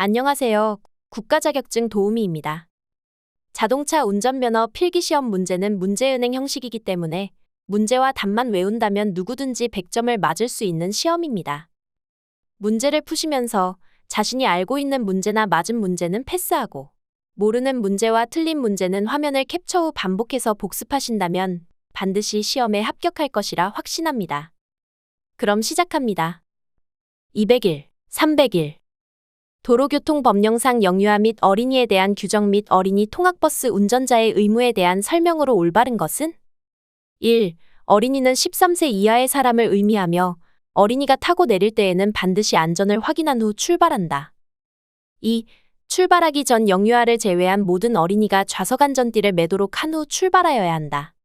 안녕하세요. 국가자격증 도우미입니다. 자동차 운전면허 필기시험 문제는 문제은행 형식이기 때문에 문제와 답만 외운다면 누구든지 100점을 맞을 수 있는 시험입니다. 문제를 푸시면서 자신이 알고 있는 문제나 맞은 문제는 패스하고 모르는 문제와 틀린 문제는 화면을 캡처 후 반복해서 복습하신다면 반드시 시험에 합격할 것이라 확신합니다. 그럼 시작합니다. 200일, 300일. 도로교통법령상 영유아 및 어린이에 대한 규정 및 어린이 통학버스 운전자의 의무에 대한 설명으로 올바른 것은? 1. 어린이는 13세 이하의 사람을 의미하며 어린이가 타고 내릴 때에는 반드시 안전을 확인한 후 출발한다. 2. 출발하기 전 영유아를 제외한 모든 어린이가 좌석 안전띠를 매도록 한 후 출발하여야 한다.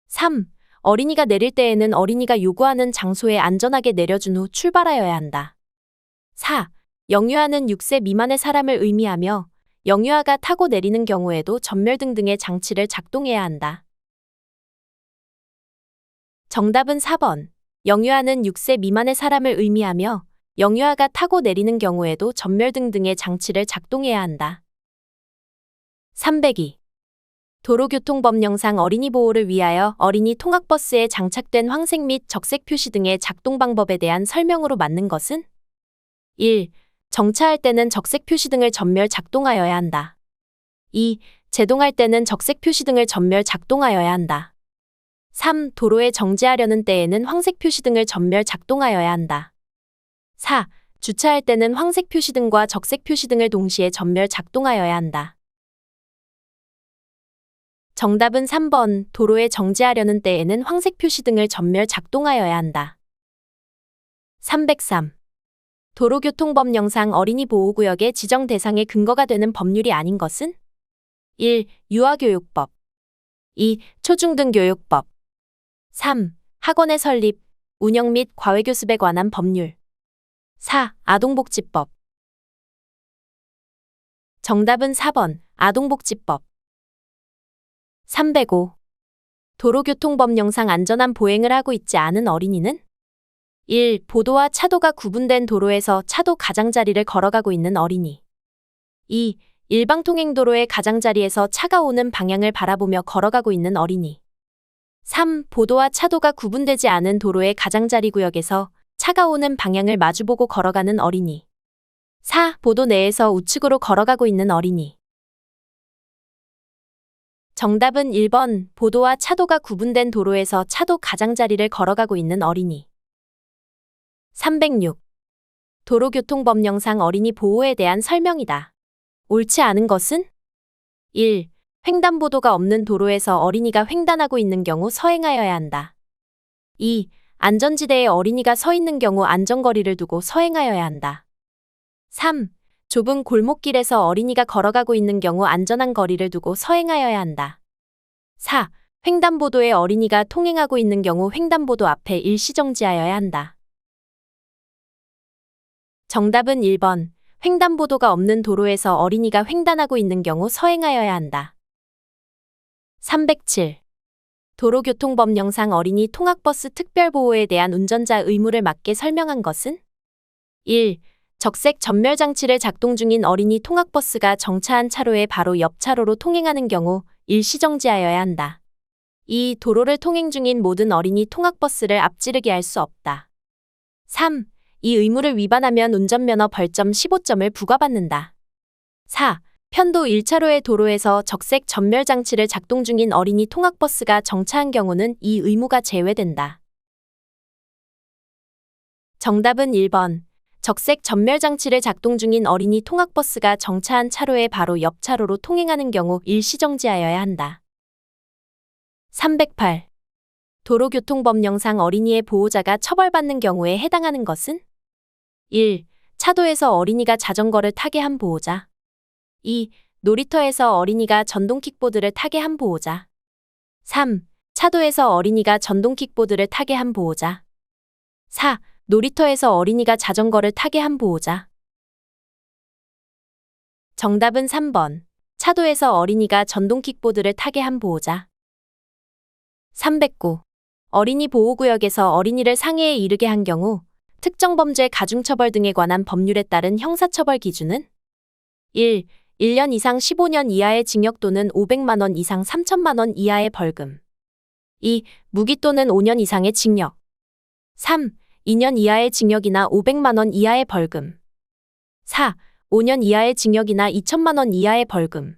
3. 어린이가 내릴 때에는 어린이가 요구하는 장소에 안전하게 내려준 후 출발하여야 한다. 4. 영유아는 6세 미만의 사람을 의미하며 영유아가 타고 내리는 경우에도 전멸등 등의 장치를 작동해야 한다. 정답은 4번. 영유아는 6세 미만의 사람을 의미하며 영유아가 타고 내리는 경우에도 전멸등 등의 장치를 작동해야 한다. 302. 도로교통법령상 어린이 보호를 위하여 어린이 통학버스에 장착된 황색 및 적색 표시 등의 작동 방법에 대한 설명으로 맞는 것은? 1. 정차할 때는 적색 표시등을 전멸 작동하여야 한다. 2. 제동할 때는 적색 표시등을 전멸 작동하여야 한다. 3. 도로에 정지하려는 때에는 황색 표시등을 전멸 작동하여야 한다. 4. 주차할 때는 황색 표시등과 적색 표시등을 동시에 전멸 작동하여야 한다. 정답은 3번. 도로에 정지하려는 때에는 황색 표시등을 전멸 작동하여야 한다. 303. 도로교통법령상 어린이 보호구역의 지정 대상의 근거가 되는 법률이 아닌 것은? 1. 유아교육법. 2. 초중등교육법. 3. 학원의 설립, 운영 및 과외교습에 관한 법률. 4. 아동복지법. 정답은 4번. 아동복지법. 305. 도로교통법령상 안전한 보행을 하고 있지 않은 어린이는? 1. 보도와 차도가 구분된 도로에서 차도 가장자리를 걸어가고 있는 어린이. 2. 일방통행도로의 가장자리에서 차가 오는 방향을 바라보며 걸어가고 있는 어린이. 3. 보도와 차도가 구분되지 않은 도로의 가장자리 구역에서 차가 오는 방향을 마주보고 걸어가는 어린이. 4. 보도 내에서 우측으로 걸어가고 있는 어린이. 정답은 1번. 보도와 차도가 구분된 도로에서 차도 가장자리를 걸어가고 있는 어린이. 306. 도로교통법령상 어린이 보호에 대한 설명이다. 옳지 않은 것은? 1. 횡단보도가 없는 도로에서 어린이가 횡단하고 있는 경우 서행하여야 한다. 2. 안전지대에 어린이가 서 있는 경우 안전거리를 두고 서행하여야 한다. 3. 좁은 골목길에서 어린이가 걸어가고 있는 경우 안전한 거리를 두고 서행하여야 한다. 4. 횡단보도에 어린이가 통행하고 있는 경우 횡단보도 앞에 일시정지하여야 한다. 정답은 1번. 횡단보도가 없는 도로에서 어린이가 횡단하고 있는 경우 서행하여야 한다. 307. 도로교통법령상 어린이 통학버스 특별보호에 대한 운전자 의무를 맞게 설명한 것은? 1. 적색 전멸장치를 작동 중인 어린이 통학버스가 정차한 차로의 바로 옆 차로로 통행하는 경우 일시정지하여야 한다. 2. 도로를 통행 중인 모든 어린이 통학버스를 앞지르게 할 수 없다. 3. 이 의무를 위반하면 운전면허 벌점 15점을 부과받는다. 4. 편도 1차로의 도로에서 적색 전멸장치를 작동 중인 어린이 통학버스가 정차한 경우는 이 의무가 제외된다. 정답은 1번. 적색 전멸장치를 작동 중인 어린이 통학버스가 정차한 차로의 바로 옆 차로로 통행하는 경우 일시정지하여야 한다. 308. 도로교통법령상 어린이의 보호자가 처벌받는 경우에 해당하는 것은? 1. 차도에서 어린이가 자전거를 타게 한 보호자. 2. 놀이터에서 어린이가 전동킥보드를 타게 한 보호자. 3. 차도에서 어린이가 전동킥보드를 타게 한 보호자. 4. 놀이터에서 어린이가 자전거를 타게 한 보호자. 정답은 3번. 차도에서 어린이가 전동킥보드를 타게 한 보호자. 309. 어린이 보호구역에서 어린이를 상해에 이르게 한 경우 특정 범죄 가중처벌 등에 관한 법률에 따른 형사처벌 기준은? 1. 1년 이상 15년 이하의 징역 또는 500만 원 이상 3천만 원 이하의 벌금. 2. 무기 또는 5년 이상의 징역. 3. 2년 이하의 징역이나 500만 원 이하의 벌금. 4. 5년 이하의 징역이나 2천만 원 이하의 벌금.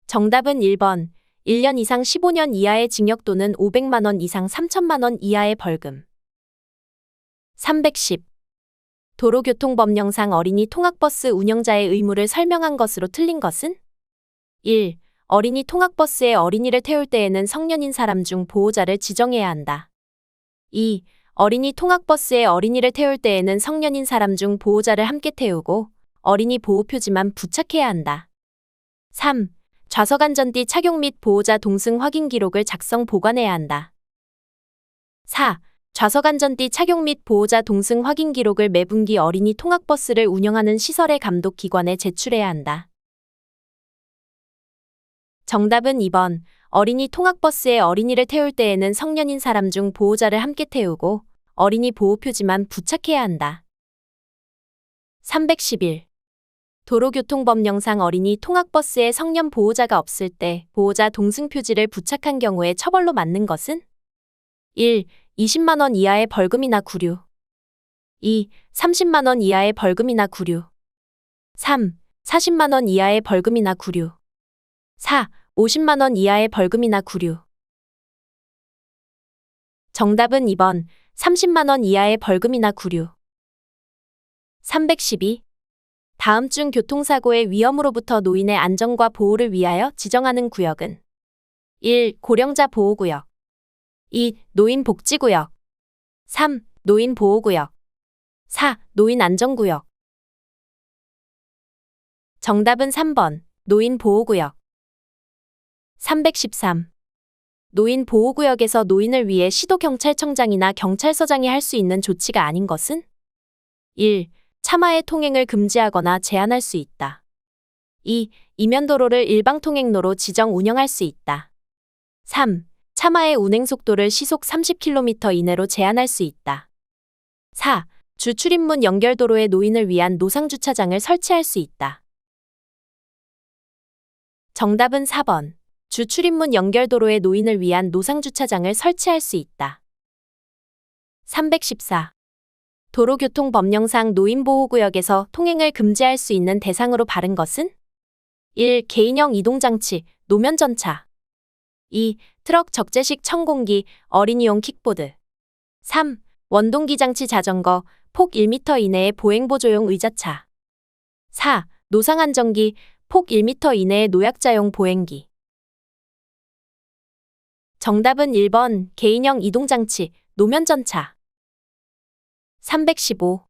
정답은 1번. 1년 이상 15년 이하의 징역 또는 500만 원 이상 3천만 원 이하의 벌금. 310. 도로교통법령상 어린이 통학버스 운영자의 의무를 설명한 것으로 틀린 것은? 1. 어린이 통학버스에 어린이를 태울 때에는 성년인 사람 중 보호자를 지정해야 한다. 2. 어린이 통학버스에 어린이를 태울 때에는 성년인 사람 중 보호자를 함께 태우고 어린이 보호표지만 부착해야 한다. 3. 좌석 안전띠 착용 및 보호자 동승 확인 기록을 작성 보관해야 한다. 4. 좌석 안전띠 착용 및 보호자 동승 확인 기록을 매분기 어린이 통학버스를 운영하는 시설의 감독기관에 제출해야 한다. 정답은 2번. 어린이 통학버스에 어린이를 태울 때에는 성년인 사람 중 보호자를 함께 태우고 어린이 보호표지만 부착해야 한다. 311. 도로교통법령상 어린이 통학버스에 성년 보호자가 없을 때 보호자 동승표지를 부착한 경우에 처벌로 맞는 것은? 1. 20만 원 이하의 벌금이나 구류. 2. 30만 원 이하의 벌금이나 구류. 3. 40만 원 이하의 벌금이나 구류. 4. 50만 원 이하의 벌금이나 구류. 정답은 2번. 30만 원 이하의 벌금이나 구류. 312. 다음 중 교통사고의 위험으로부터 노인의 안전과 보호를 위하여 지정하는 구역은? 1. 고령자 보호구역. 2. 노인복지구역. 3. 노인보호구역. 4. 노인안전구역. 정답은 3번. 노인보호구역. 313. 노인보호구역에서 노인을 위해 시도경찰청장이나 경찰서장이 할 수 있는 조치가 아닌 것은? 1. 차마의 통행을 금지하거나 제한할 수 있다. 2. 이면도로를 일방통행로로 지정 운영할 수 있다. 3. 차마의 운행속도를 시속 30km 이내로 제한할 수 있다. 4. 주 출입문 연결도로에 노인을 위한 노상주차장을 설치할 수 있다. 정답은 4번. 주 출입문 연결도로에 노인을 위한 노상주차장을 설치할 수 있다. 314. 도로교통법령상 노인보호구역에서 통행을 금지할 수 있는 대상으로 바른 것은? 1. 개인형 이동장치, 노면전차. 2. 트럭 적재식 청공기, 어린이용 킥보드. 3. 원동기장치 자전거, 폭 1m 이내의 보행보조용 의자차. 4. 노상안전기, 폭 1m 이내의 노약자용 보행기. 정답은 1번. 개인형 이동장치, 노면전차. 315.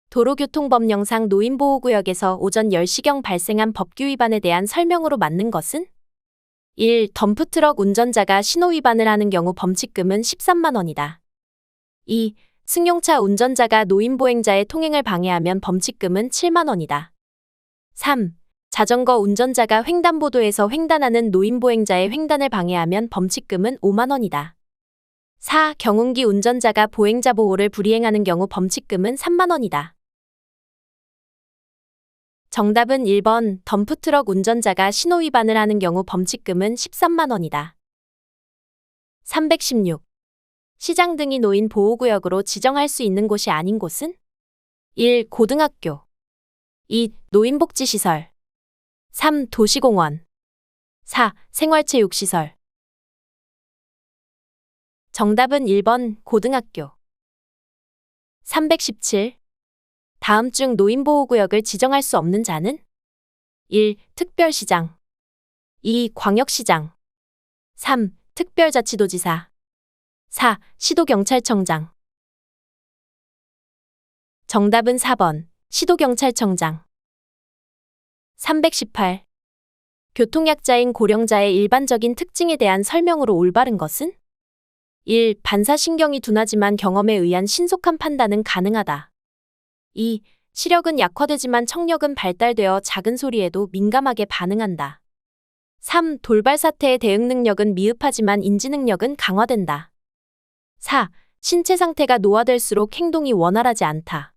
도로교통법령상 노인보호구역에서 오전 10시경 발생한 법규 위반에 대한 설명으로 맞는 것은? 1. 덤프트럭 운전자가 신호위반을 하는 경우 범칙금은 13만 원이다. 2. 승용차 운전자가 노인보행자의 통행을 방해하면 범칙금은 7만 원이다. 3. 자전거 운전자가 횡단보도에서 횡단하는 노인보행자의 횡단을 방해하면 범칙금은 5만 원이다. 4. 경운기 운전자가 보행자 보호를 불이행하는 경우 범칙금은 3만 원이다. 정답은 1번. 덤프트럭 운전자가 신호위반을 하는 경우 범칙금은 13만 원이다. 316. 시장 등이 노인 보호구역으로 지정할 수 있는 곳이 아닌 곳은? 1. 고등학교. 2. 노인복지시설. 3. 도시공원. 4. 생활체육시설. 정답은 1번. 고등학교. 317. 다음 중 노인보호구역을 지정할 수 없는 자는? 1. 특별시장. 2. 광역시장. 3. 특별자치도지사. 4. 시도경찰청장. 정답은 4번. 시도경찰청장. 318. 교통약자인 고령자의 일반적인 특징에 대한 설명으로 올바른 것은? 1. 반사신경이 둔하지만 경험에 의한 신속한 판단은 가능하다. 2. 시력은 약화되지만 청력은 발달되어 작은 소리에도 민감하게 반응한다. 3. 돌발 사태의 대응 능력은 미흡하지만 인지 능력은 강화된다. 4. 신체 상태가 노화될수록 행동이 원활하지 않다.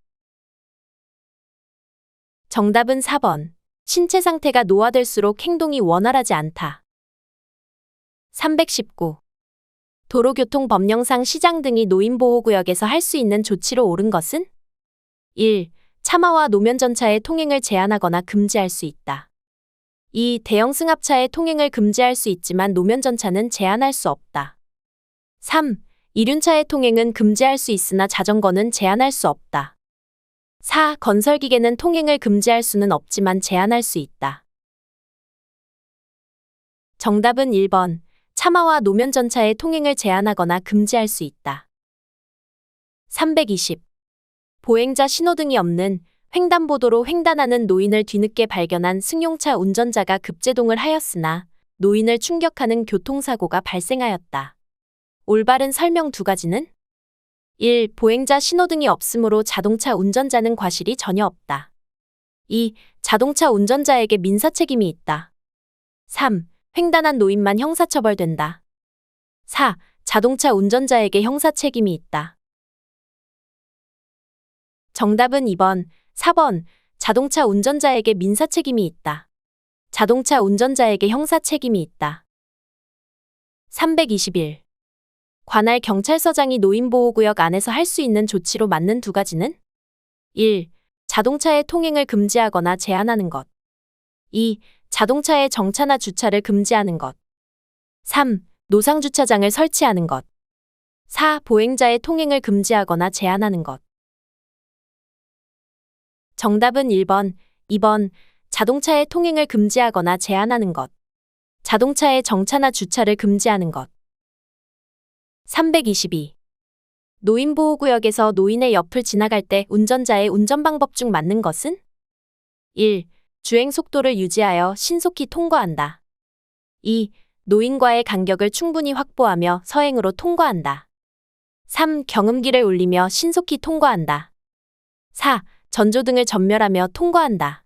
정답은 4번. 신체 상태가 노화될수록 행동이 원활하지 않다. 319. 도로교통법령상 시장 등이 노인보호구역에서 할 수 있는 조치로 옳은 것은? 1. 차마와 노면전차의 통행을 제한하거나 금지할 수 있다. 2. 대형 승합차의 통행을 금지할 수 있지만 노면전차는 제한할 수 없다. 3. 이륜차의 통행은 금지할 수 있으나 자전거는 제한할 수 없다. 4. 건설기계는 통행을 금지할 수는 없지만 제한할 수 있다. 정답은 1번. 차마와 노면전차의 통행을 제한하거나 금지할 수 있다. 320. 보행자 신호등이 없는 횡단보도로 횡단하는 노인을 뒤늦게 발견한 승용차 운전자가 급제동을 하였으나 노인을 충격하는 교통사고가 발생하였다. 올바른 설명 두 가지는? 1. 보행자 신호등이 없으므로 자동차 운전자는 과실이 전혀 없다. 2. 자동차 운전자에게 민사책임이 있다. 3. 횡단한 노인만 형사처벌된다. 4. 자동차 운전자에게 형사책임이 있다. 정답은 2번, 4번. 자동차 운전자에게 민사책임이 있다. 자동차 운전자에게 형사책임이 있다. 321. 관할 경찰서장이 노인보호구역 안에서 할 수 있는 조치로 맞는 두 가지는? 1. 자동차의 통행을 금지하거나 제한하는 것. 2. 자동차의 정차나 주차를 금지하는 것. 3. 노상주차장을 설치하는 것. 4. 보행자의 통행을 금지하거나 제한하는 것. 정답은 1번, 2번. 자동차의 통행을 금지하거나 제한하는 것. 자동차의 정차나 주차를 금지하는 것. 322. 노인보호구역에서 노인의 옆을 지나갈 때 운전자의 운전방법 중 맞는 것은? 1. 주행 속도를 유지하여 신속히 통과한다. 2. 노인과의 간격을 충분히 확보하며 서행으로 통과한다. 3. 경음기를 울리며 신속히 통과한다. 4. 전조등을 전멸하며 통과한다.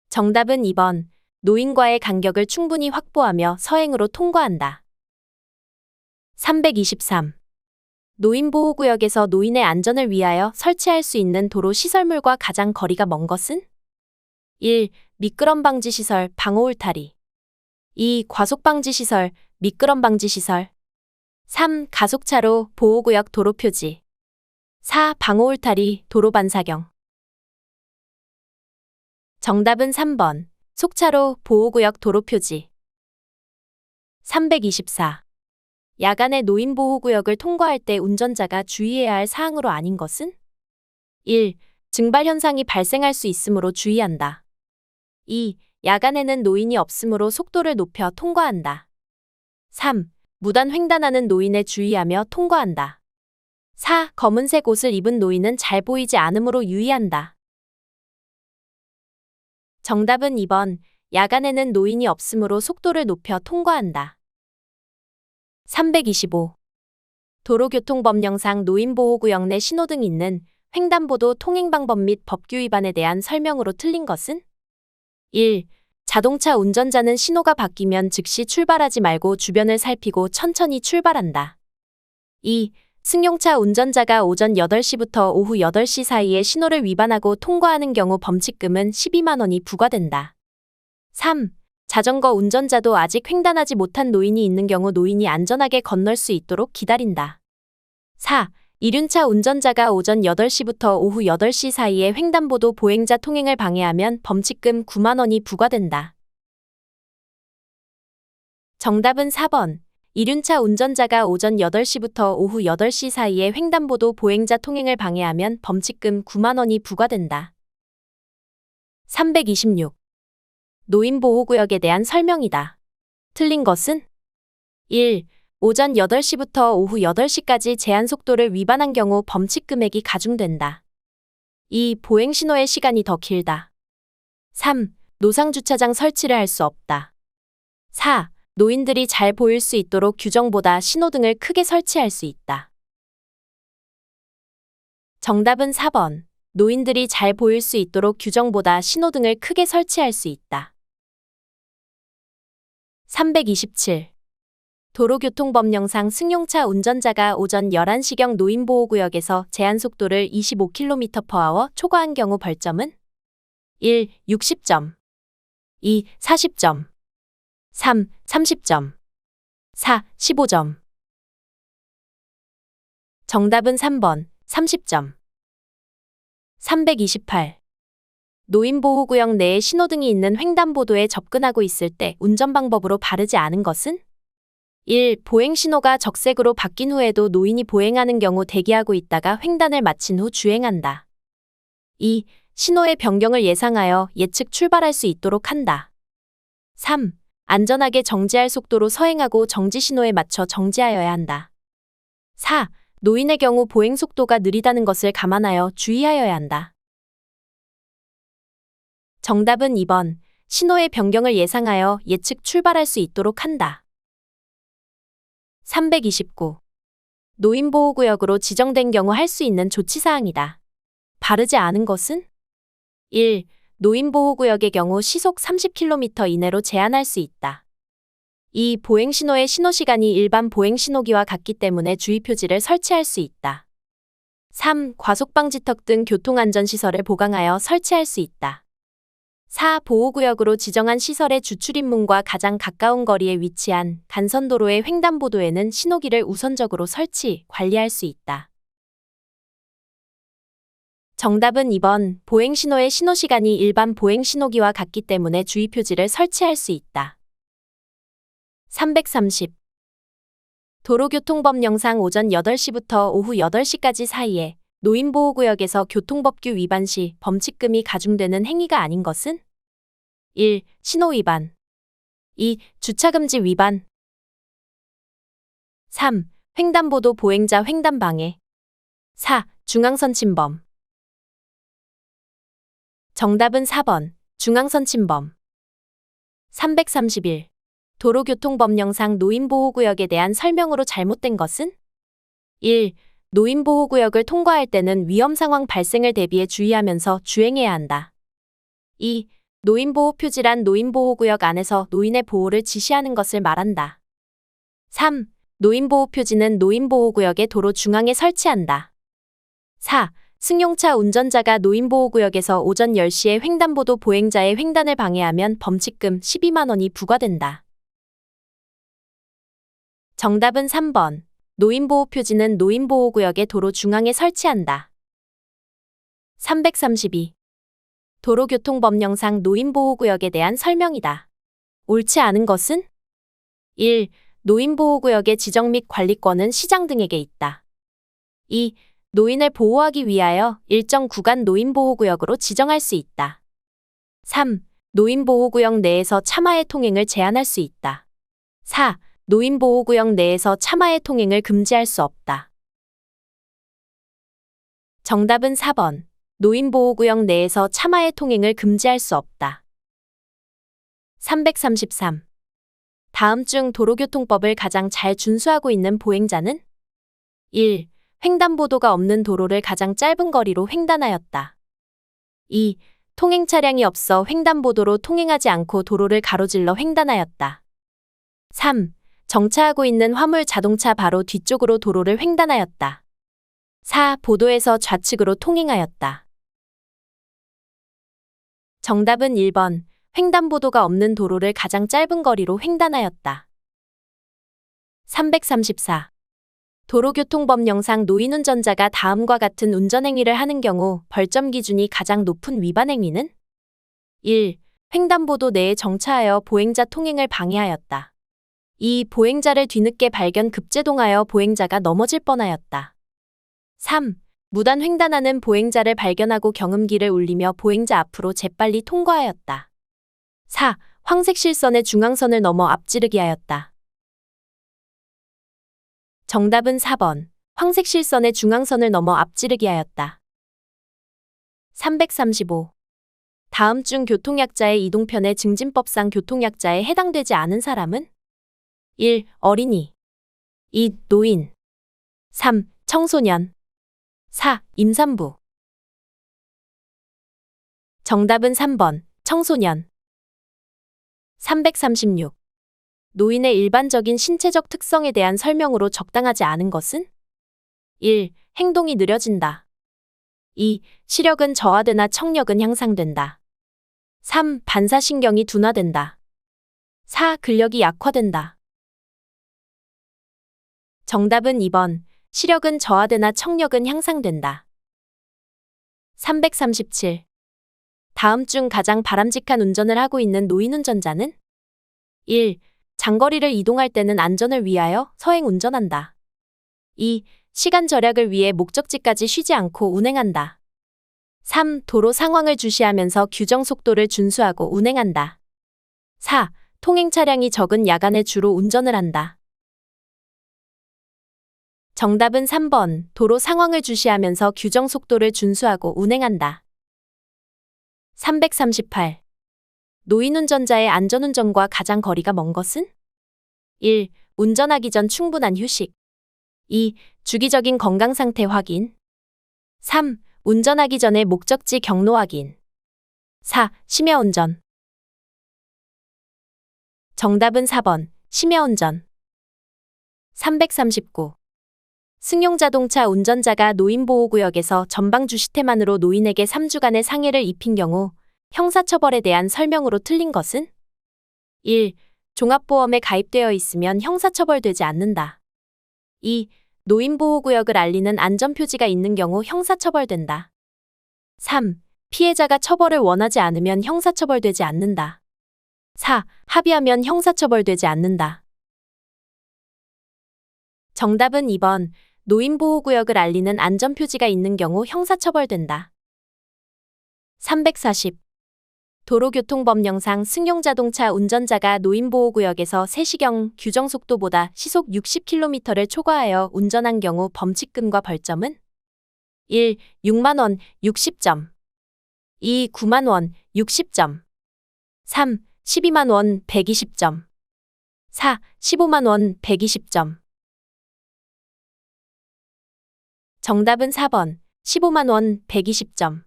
정답은 2번. 노인과의 간격을 충분히 확보하며 서행으로 통과한다. 323. 노인보호구역에서 노인의 안전을 위하여 설치할 수 있는 도로 시설물과 가장 거리가 먼 것은? 1. 미끄럼 방지 시설, 방호 울타리. 2. 과속 방지 시설, 미끄럼 방지 시설. 3. 가속차로, 보호구역 도로 표지. 4. 방호 울타리, 도로 반사경. 정답은 3번. 속차로, 보호구역 도로 표지. 324. 야간에 노인보호구역을 통과할 때 운전자가 주의해야 할 사항으로 아닌 것은? 1. 증발 현상이 발생할 수 있으므로 주의한다. 2. 야간에는 노인이 없으므로 속도를 높여 통과한다. 3. 무단 횡단하는 노인에 주의하며 통과한다. 4. 검은색 옷을 입은 노인은 잘 보이지 않으므로 유의한다. 정답은 2번. 야간에는 노인이 없으므로 속도를 높여 통과한다. 325. 도로교통법령상 노인보호구역 내 신호등 있는 횡단보도 통행방법 및 법규 위반에 대한 설명으로 틀린 것은? 1. 자동차 운전자는 신호가 바뀌면 즉시 출발하지 말고 주변을 살피고 천천히 출발한다. 2. 승용차 운전자가 오전 8시부터 오후 8시 사이에 신호를 위반하고 통과하는 경우 범칙금은 12만 원이 부과된다. 3. 자전거 운전자도 아직 횡단하지 못한 노인이 있는 경우 노인이 안전하게 건널 수 있도록 기다린다. 4. 이륜차 운전자가 오전 8시부터 오후 8시 사이에 횡단보도 보행자 통행을 방해하면 범칙금 9만 원이 부과된다. 정답은 4번. 이륜차 운전자가 오전 8시부터 오후 8시 사이에 횡단보도 보행자 통행을 방해하면 범칙금 9만 원이 부과된다. 326. 노인보호구역에 대한 설명이다. 틀린 것은? 1. 오전 8시부터 오후 8시까지 제한속도를 위반한 경우 범칙금액이 가중된다. 2. 보행신호의 시간이 더 길다. 3. 노상주차장 설치를 할 수 없다. 4. 노인들이 잘 보일 수 있도록 규정보다 신호등을 크게 설치할 수 있다. 정답은 4번. 노인들이 잘 보일 수 있도록 규정보다 신호등을 크게 설치할 수 있다. 327. 도로교통법령상 승용차 운전자가 오전 11시경 노인보호구역에서 제한속도를 25km/h 초과한 경우 벌점은 1. 60점 2. 40점 3. 30점 4. 15점 정답은 3번 30점 328. 노인보호구역 내에 신호등이 있는 횡단보도에 접근하고 있을 때 운전방법으로 바르지 않은 것은 1. 보행신호가 적색으로 바뀐 후에도 노인이 보행하는 경우 대기하고 있다가 횡단을 마친 후 주행한다. 2. 신호의 변경을 예상하여 예측 출발할 수 있도록 한다. 3. 안전하게 정지할 속도로 서행하고 정지신호에 맞춰 정지하여야 한다. 4. 노인의 경우 보행 속도가 느리다는 것을 감안하여 주의하여야 한다. 정답은 2번. 신호의 변경을 예상하여 예측 출발할 수 있도록 한다. 329. 노인보호구역으로 지정된 경우 할 수 있는 조치사항이다. 바르지 않은 것은? 1. 노인보호구역의 경우 시속 30km 이내로 제한할 수 있다. 2. 보행신호의 신호시간이 일반 보행신호기와 같기 때문에 주의표지를 설치할 수 있다. 3. 과속방지턱 등 교통안전시설을 보강하여 설치할 수 있다. 4. 보호구역으로 지정한 시설의 주출입문과 가장 가까운 거리에 위치한 간선도로의 횡단보도에는 신호기를 우선적으로 설치, 관리할 수 있다. 정답은 2번. 보행신호의 신호시간이 일반 보행신호기와 같기 때문에 주의표지를 설치할 수 있다. 330. 도로교통법령상 오전 8시부터 오후 8시까지 사이에 노인보호구역에서 교통법규 위반 시 범칙금이 가중되는 행위가 아닌 것은? 1. 신호위반 2. 주차금지 위반 3. 횡단보도 보행자 횡단방해 4. 중앙선 침범 정답은 4번. 중앙선 침범 331. 도로교통법령상 노인보호구역에 대한 설명으로 잘못된 것은? 1. 노인보호구역을 통과할 때는 위험상황 발생을 대비해 주의하면서 주행해야 한다. 2. 노인보호표지란 노인보호구역 안에서 노인의 보호를 지시하는 것을 말한다. 3. 노인보호표지는 노인보호구역의 도로 중앙에 설치한다. 4. 승용차 운전자가 노인보호구역에서 오전 10시에 횡단보도 보행자의 횡단을 방해하면 범칙금 12만 원이 부과된다. 정답은 3번. 노인보호표지는 노인보호구역의 도로 중앙에 설치한다. 332. 도로교통법령상 노인보호구역에 대한 설명이다. 옳지 않은 것은? 1. 노인보호구역의 지정 및 관리권은 시장 등에게 있다. 2. 노인을 보호하기 위하여 일정 구간 노인보호구역으로 지정할 수 있다. 3. 노인보호구역 내에서 차마의 통행을 제한할 수 있다. 4. 노인보호구역 내에서 차마의 통행을 금지할 수 없다. 정답은 4번. 노인보호구역 내에서 차마의 통행을 금지할 수 없다. 333. 다음 중 도로교통법을 가장 잘 준수하고 있는 보행자는? 1. 횡단보도가 없는 도로를 가장 짧은 거리로 횡단하였다. 2. 통행 차량이 없어 횡단보도로 통행하지 않고 도로를 가로질러 횡단하였다. 3. 정차하고 있는 화물 자동차 바로 뒤쪽으로 도로를 횡단하였다. 4. 보도에서 좌측으로 통행하였다. 정답은 1번. 횡단보도가 없는 도로를 가장 짧은 거리로 횡단하였다. 334. 도로교통법령상 노인운전자가 다음과 같은 운전행위를 하는 경우 벌점 기준이 가장 높은 위반 행위는? 1. 횡단보도 내에 정차하여 보행자 통행을 방해하였다. 2. 보행자를 뒤늦게 발견 급제동하여 보행자가 넘어질 뻔하였다. 3. 무단 횡단하는 보행자를 발견하고 경음기를 울리며 보행자 앞으로 재빨리 통과하였다. 4. 황색 실선의 중앙선을 넘어 앞지르기 하였다. 정답은 4번. 황색 실선의 중앙선을 넘어 앞지르기 하였다. 335. 다음 중 교통약자의 이동편의 증진법상 교통약자에 해당되지 않은 사람은? 1. 어린이 2. 노인 3. 청소년 4. 임산부 정답은 3번. 청소년 336. 노인의 일반적인 신체적 특성에 대한 설명으로 적당하지 않은 것은? 1. 행동이 느려진다. 2. 시력은 저하되나 청력은 향상된다. 3. 반사신경이 둔화된다. 4. 근력이 약화된다. 정답은 2번. 시력은 저하되나 청력은 향상된다. 337. 다음 중 가장 바람직한 운전을 하고 있는 노인 운전자는? 1. 장거리를 이동할 때는 안전을 위하여 서행 운전한다. 2. 시간 절약을 위해 목적지까지 쉬지 않고 운행한다. 3. 도로 상황을 주시하면서 규정 속도를 준수하고 운행한다. 4. 통행 차량이 적은 야간에 주로 운전을 한다. 정답은 3번. 도로 상황을 주시하면서 규정 속도를 준수하고 운행한다. 338. 노인 운전자의 안전운전과 가장 거리가 먼 것은? 1. 운전하기 전 충분한 휴식. 2. 주기적인 건강 상태 확인. 3. 운전하기 전에 목적지 경로 확인. 4. 심야운전. 정답은 4번. 심야운전. 339. 승용자동차 운전자가 노인보호구역에서 전방주 시태만으로 노인에게 3주간의 상해를 입힌 경우 형사처벌에 대한 설명으로 틀린 것은? 1. 종합보험에 가입되어 있으면 형사처벌되지 않는다. 2. 노인보호구역을 알리는 안전표지가 있는 경우 형사처벌된다. 3. 피해자가 처벌을 원하지 않으면 형사처벌되지 않는다. 4. 합의하면 형사처벌되지 않는다. 정답은 2번. 노인보호구역을 알리는 안전표지가 있는 경우 형사처벌된다. 340. 도로교통법령상 승용자동차 운전자가 노인보호구역에서 3시경 규정속도보다 시속 60km를 초과하여 운전한 경우 범칙금과 벌점은? 1. 6만원 60점. 2. 9만원 60점. 3. 12만원 120점. 4. 15만원 120점. 정답은 4번. 15만원 120점.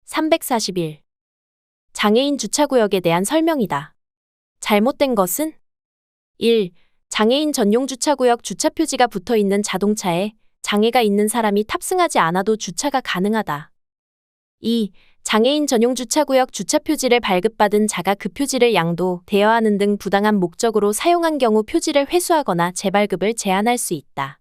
341. 장애인 주차구역에 대한 설명이다. 잘못된 것은? 1. 장애인 전용 주차구역 주차표지가 붙어있는 자동차에 장애가 있는 사람이 탑승하지 않아도 주차가 가능하다. 2. 장애인 전용 주차구역 주차표지를 발급받은 자가 그 표지를 양도, 대여하는 등 부당한 목적으로 사용한 경우 표지를 회수하거나 재발급을 제한할 수 있다.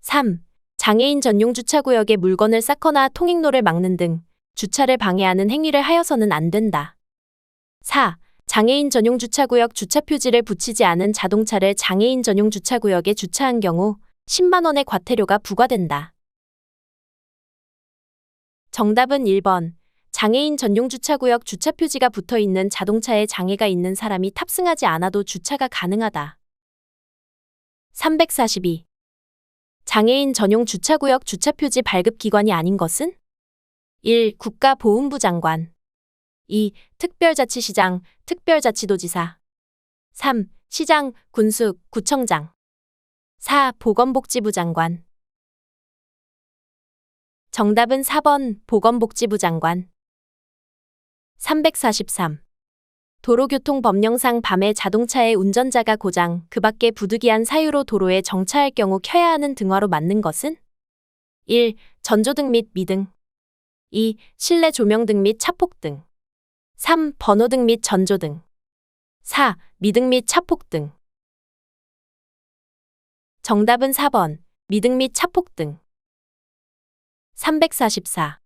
3. 장애인 전용 주차구역에 물건을 쌓거나 통행로를 막는 등 주차를 방해하는 행위를 하여서는 안 된다. 4. 장애인 전용 주차구역 주차표지를 붙이지 않은 자동차를 장애인 전용 주차구역에 주차한 경우 10만 원의 과태료가 부과된다. 정답은 1번. 장애인 전용 주차구역 주차표지가 붙어있는 자동차에 장애가 있는 사람이 탑승하지 않아도 주차가 가능하다. 342. 장애인 전용 주차구역 주차표지 발급기관이 아닌 것은? 1. 국가보훈부 장관. 2. 특별자치시장, 특별자치도지사. 3. 시장, 군수, 구청장. 4. 보건복지부 장관. 정답은 4번. 보건복지부 장관. 343. 도로교통법령상 밤에 자동차의 운전자가 고장, 그 밖에 부득이한 사유로 도로에 정차할 경우 켜야 하는 등화로 맞는 것은? 1. 전조등 및 미등. 2. 실내 조명등 및 차폭등. 3. 번호등 및 전조등. 4. 미등 및 차폭등. 정답은 4번. 미등 및 차폭등. 344.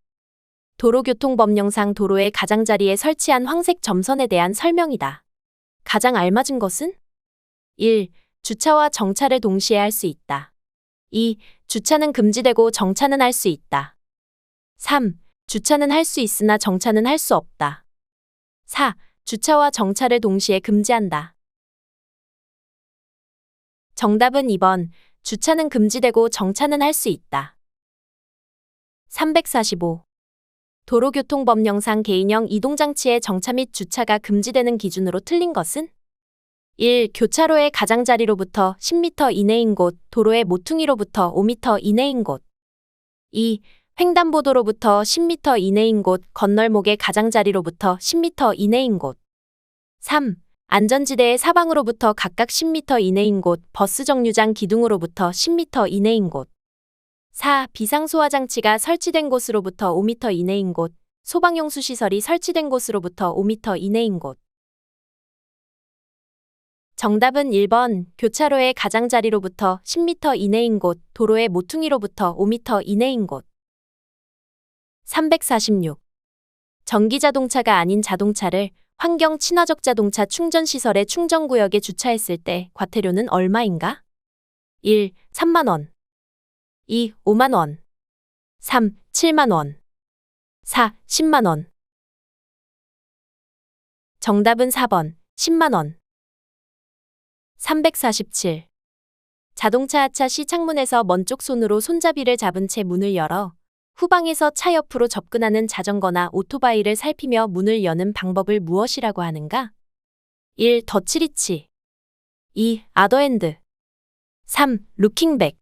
도로교통법령상 도로의 가장자리에 설치한 황색 점선에 대한 설명이다. 가장 알맞은 것은? 1. 주차와 정차를 동시에 할 수 있다. 2. 주차는 금지되고 정차는 할 수 있다. 3. 주차는 할 수 있으나 정차는 할 수 없다. 4. 주차와 정차를 동시에 금지한다. 정답은 2번. 주차는 금지되고 정차는 할 수 있다. 345. 도로교통법령상 개인형 이동장치의 정차 및 주차가 금지되는 기준으로 틀린 것은? 1. 교차로의 가장자리로부터 10m 이내인 곳, 도로의 모퉁이로부터 5m 이내인 곳. 2. 횡단보도로부터 10m 이내인 곳, 건널목의 가장자리로부터 10m 이내인 곳. 3. 안전지대의 사방으로부터 각각 10m 이내인 곳, 버스 정류장 기둥으로부터 10m 이내인 곳. 4. 비상소화장치가 설치된 곳으로부터 5m 이내인 곳, 소방용수시설이 설치된 곳으로부터 5m 이내인 곳. 정답은 1번, 교차로의 가장자리로부터 10m 이내인 곳, 도로의 모퉁이로부터 5m 이내인 곳. 346. 전기자동차가 아닌 자동차를 환경 친화적 자동차 충전시설의 충전구역에 주차했을 때 과태료는 얼마인가? 1. 3만 원. 2. 5만 원. 3. 7만 원. 4. 10만 원. 정답은 4번, 10만 원. 347. 자동차 하차 시 창문에서 먼 쪽 손으로 손잡이를 잡은 채 문을 열어 후방에서 차 옆으로 접근하는 자전거나 오토바이를 살피며 문을 여는 방법을 무엇이라고 하는가? 1. 더치리치. 2. 아더핸드. 3. 루킹백.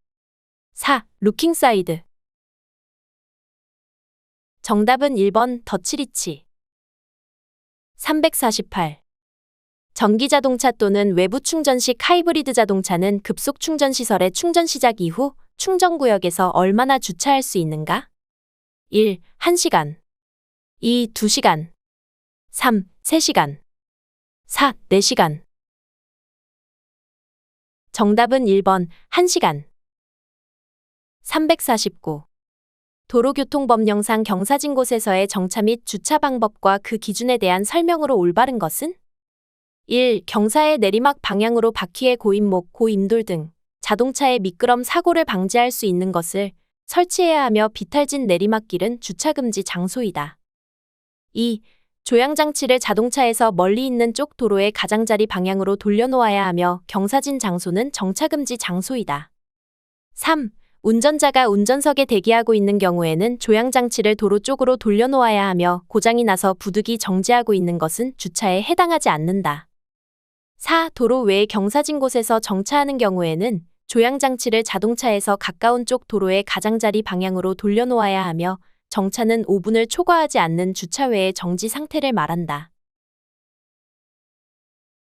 4. 루킹사이드. 정답은 1번 더치리치. 348. 전기자동차 또는 외부 충전식 하이브리드 자동차는 급속 충전시설의 충전 시작 이후 충전구역에서 얼마나 주차할 수 있는가? 1. 1시간. 2. 2시간. 3. 3시간. 4. 4시간. 정답은 1번 1시간. 349. 도로교통법령상 경사진 곳에서의 정차 및 주차 방법과 그 기준에 대한 설명으로 올바른 것은? 1. 경사의 내리막 방향으로 바퀴의 고임목, 고임돌 등 자동차의 미끄럼 사고를 방지할 수 있는 것을 설치해야 하며 비탈진 내리막길은 주차금지 장소이다. 2. 조향장치를 자동차에서 멀리 있는 쪽 도로의 가장자리 방향으로 돌려놓아야 하며 경사진 장소는 정차금지 장소이다. 3. 운전자가 운전석에 대기하고 있는 경우에는 조향장치를 도로 쪽으로 돌려놓아야 하며 고장이 나서 부득이 정지하고 있는 것은 주차에 해당하지 않는다. 4. 도로 외의 경사진 곳에서 정차하는 경우에는 조향장치를 자동차에서 가까운 쪽 도로의 가장자리 방향으로 돌려놓아야 하며 정차는 5분을 초과하지 않는 주차 외의 정지 상태를 말한다.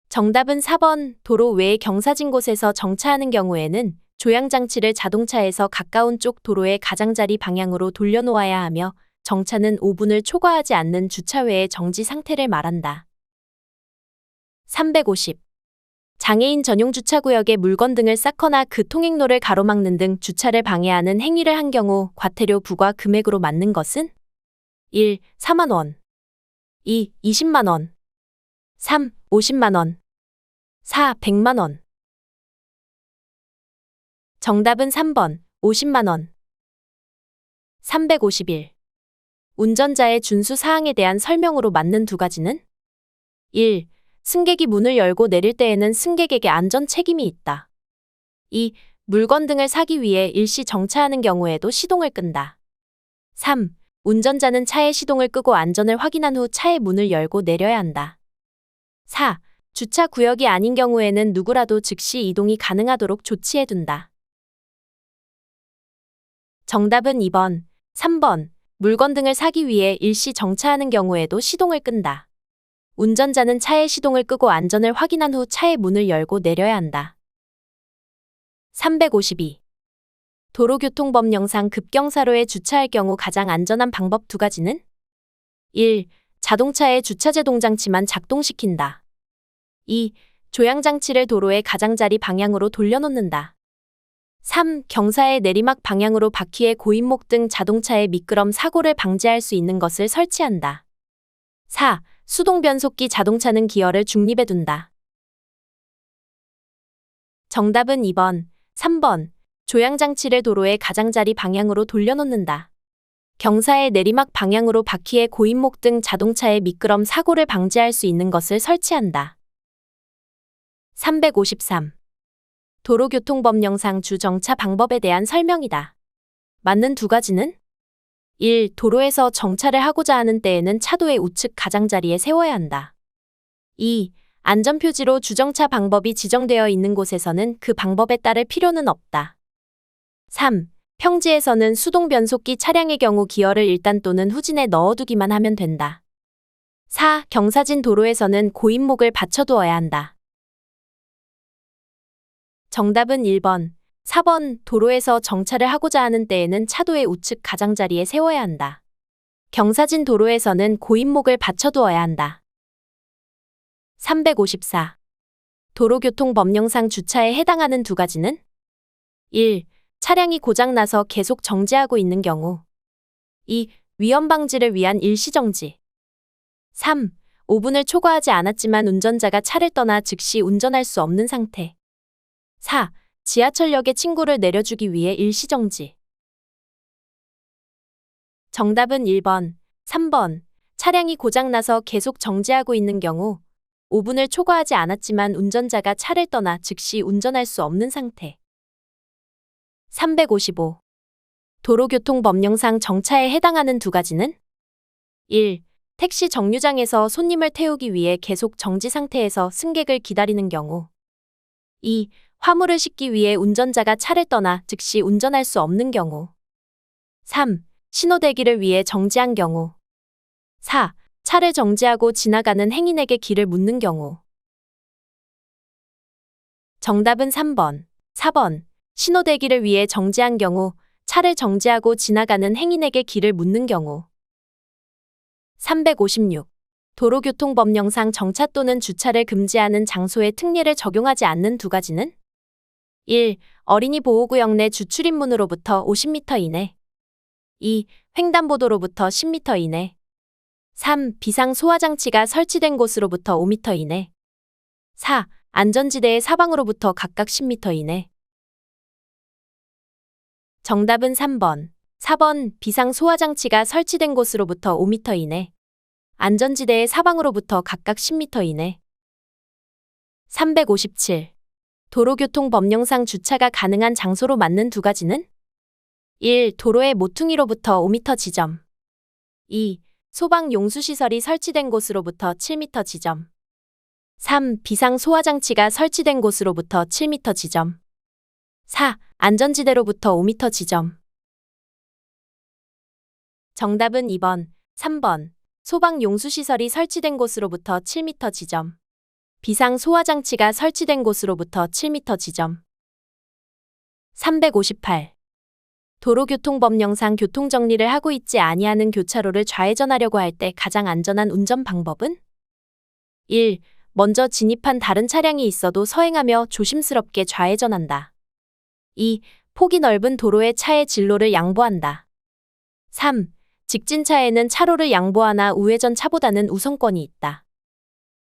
정답은 4번, 도로 외의 경사진 곳에서 정차하는 경우에는 조향장치를 자동차에서 가까운 쪽 도로의 가장자리 방향으로 돌려놓아야 하며 정차는 5분을 초과하지 않는 주차 외의 정지 상태를 말한다. 350. 장애인 전용 주차구역에 물건 등을 쌓거나 그 통행로를 가로막는 등 주차를 방해하는 행위를 한 경우 과태료 부과 금액으로 맞는 것은? 1. 4만 원. 2. 20만 원. 3. 50만 원. 4. 100만 원. 정답은 3번, 50만 원. 351. 운전자의 준수 사항에 대한 설명으로 맞는 두 가지는? 1. 승객이 문을 열고 내릴 때에는 승객에게 안전 책임이 있다. 2. 물건 등을 사기 위해 일시 정차하는 경우에도 시동을 끈다. 3. 운전자는 차의 시동을 끄고 안전을 확인한 후 차의 문을 열고 내려야 한다. 4. 주차 구역이 아닌 경우에는 누구라도 즉시 이동이 가능하도록 조치해둔다. 정답은 2번, 3번. 물건 등을 사기 위해 일시 정차하는 경우에도 시동을 끈다. 운전자는 차의 시동을 끄고 안전을 확인한 후 차의 문을 열고 내려야 한다. 352. 도로교통법령상 급경사로에 주차할 경우 가장 안전한 방법 두 가지는? 1. 자동차의 주차제동장치만 작동시킨다. 2. 조향장치를 도로의 가장자리 방향으로 돌려놓는다. 3. 경사의 내리막 방향으로 바퀴의 고임목 등 자동차의 미끄럼 사고를 방지할 수 있는 것을 설치한다. 4. 수동변속기 자동차는 기어를 중립에 둔다. 정답은 2번, 3번. 조향장치를 도로의 가장자리 방향으로 돌려놓는다. 경사의 내리막 방향으로 바퀴의 고임목 등 자동차의 미끄럼 사고를 방지할 수 있는 것을 설치한다. 353. 도로교통법령상 주정차 방법에 대한 설명이다. 맞는 두 가지는? 1. 도로에서 정차를 하고자 하는 때에는 차도의 우측 가장자리에 세워야 한다. 2. 안전표지로 주정차 방법이 지정되어 있는 곳에서는 그 방법에 따를 필요는 없다. 3. 평지에서는 수동 변속기 차량의 경우 기어를 일단 또는 후진에 넣어두기만 하면 된다. 4. 경사진 도로에서는 고인목을 받쳐두어야 한다. 정답은 1번, 4번. 도로에서 정차를 하고자 하는 때에는 차도의 우측 가장자리에 세워야 한다. 경사진 도로에서는 고인목을 받쳐두어야 한다. 354. 도로교통법령상 주차에 해당하는 두 가지는? 1. 차량이 고장나서 계속 정지하고 있는 경우. 2. 위험 방지를 위한 일시정지. 3. 5분을 초과하지 않았지만 운전자가 차를 떠나 즉시 운전할 수 없는 상태. 4. 지하철역에 친구를 내려주기 위해 일시정지. 정답은 1번, 3번. 차량이 고장나서 계속 정지하고 있는 경우 5분을 초과하지 않았지만 운전자가 차를 떠나 즉시 운전할 수 없는 상태. 355. 도로교통법령상 정차에 해당하는 두 가지는? 1. 택시 정류장에서 손님을 태우기 위해 계속 정지 상태에서 승객을 기다리는 경우. 2. 화물을 싣기 위해 운전자가 차를 떠나 즉시 운전할 수 없는 경우. 3. 신호대기를 위해 정지한 경우. 4. 차를 정지하고 지나가는 행인에게 길을 묻는 경우. 정답은 3번, 4번. 신호대기를 위해 정지한 경우, 차를 정지하고 지나가는 행인에게 길을 묻는 경우. 356. 도로교통법령상 정차 또는 주차를 금지하는 장소에 특례를 적용하지 않는 두 가지는? 1. 어린이 보호구역 내 주출입문으로부터 50m 이내. 2. 횡단보도로부터 10m 이내. 3. 비상 소화장치가 설치된 곳으로부터 5m 이내. 4. 안전지대의 사방으로부터 각각 10m 이내. 정답은 3번, 4번. 비상 소화장치가 설치된 곳으로부터 5m 이내. 안전지대의 사방으로부터 각각 10m 이내. 357. 도로교통법령상 주차가 가능한 장소로 맞는 두 가지는? 1. 도로의 모퉁이로부터 5m 지점. 2. 소방용수시설이 설치된 곳으로부터 7m 지점. 3. 비상 소화장치가 설치된 곳으로부터 7m 지점. 4. 안전지대로부터 5m 지점. 정답은 2번, 3번. 소방용수시설이 설치된 곳으로부터 7m 지점. 비상 소화장치가 설치된 곳으로부터 7m 지점. 358. 도로교통법령상 교통정리를 하고 있지 아니하는 교차로를 좌회전하려고 할 때 가장 안전한 운전 방법은? 1. 먼저 진입한 다른 차량이 있어도 서행하며 조심스럽게 좌회전한다. 2. 폭이 넓은 도로에 차의 진로를 양보한다. 3. 직진차에는 차로를 양보하나 우회전 차보다는 우선권이 있다.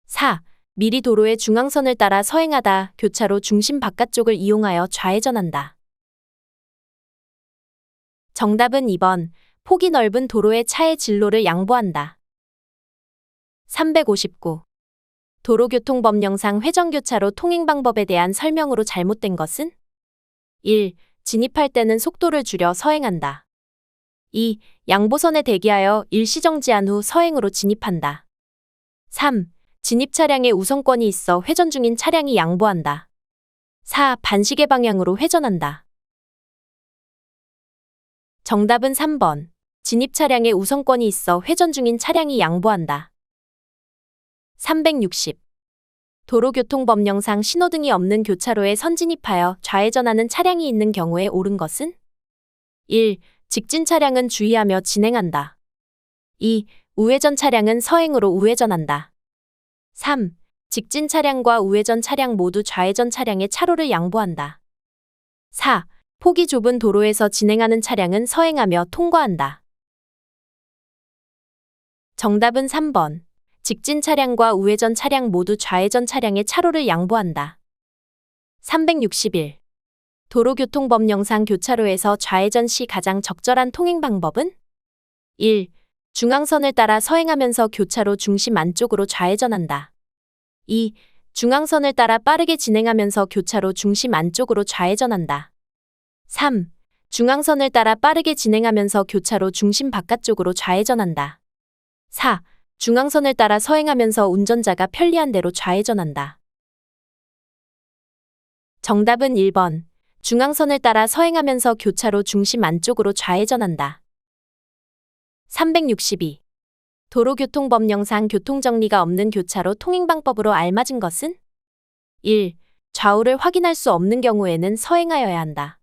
4. 미리 도로의 중앙선을 따라 서행하다 교차로 중심 바깥쪽을 이용하여 좌회전한다. 정답은 2번. 폭이 넓은 도로에 차의 진로를 양보한다. 359. 도로교통법령상 회전교차로 통행 방법에 대한 설명으로 잘못된 것은? 1. 진입할 때는 속도를 줄여 서행한다. 2. 양보선에 대기하여 일시정지한 후 서행으로 진입한다. 3. 진입 차량에 우선권이 있어 회전 중인 차량이 양보한다. 4. 반시계 방향으로 회전한다. 정답은 3번. 진입 차량에 우선권이 있어 회전 중인 차량이 양보한다. 360. 도로교통법령상 신호등이 없는 교차로에 선진입하여 좌회전하는 차량이 있는 경우에 옳은 것은? 1. 직진 차량은 주의하며 진행한다. 2. 우회전 차량은 서행으로 우회전한다. 3. 직진 차량과 우회전 차량 모두 좌회전 차량의 차로를 양보한다. 4. 폭이 좁은 도로에서 진행하는 차량은 서행하며 통과한다. 정답은 3번. 직진 차량과 우회전 차량 모두 좌회전 차량의 차로를 양보한다. 361. 도로교통법령상 교차로에서 좌회전 시 가장 적절한 통행 방법은? 1. 중앙선을 따라 서행하면서 교차로 중심 안쪽으로 좌회전한다. 2. 중앙선을 따라 빠르게 진행하면서 교차로 중심 안쪽으로 좌회전한다. 3. 중앙선을 따라 빠르게 진행하면서 교차로 중심 바깥쪽으로 좌회전한다. 4. 중앙선을 따라 서행하면서 운전자가 편리한 대로 좌회전한다. 정답은 1번. 중앙선을 따라 서행하면서 교차로 중심 안쪽으로 좌회전한다. 362. 도로교통법령상 교통정리가 없는 교차로 통행방법으로 알맞은 것은? 1. 좌우를 확인할 수 없는 경우에는 서행하여야 한다.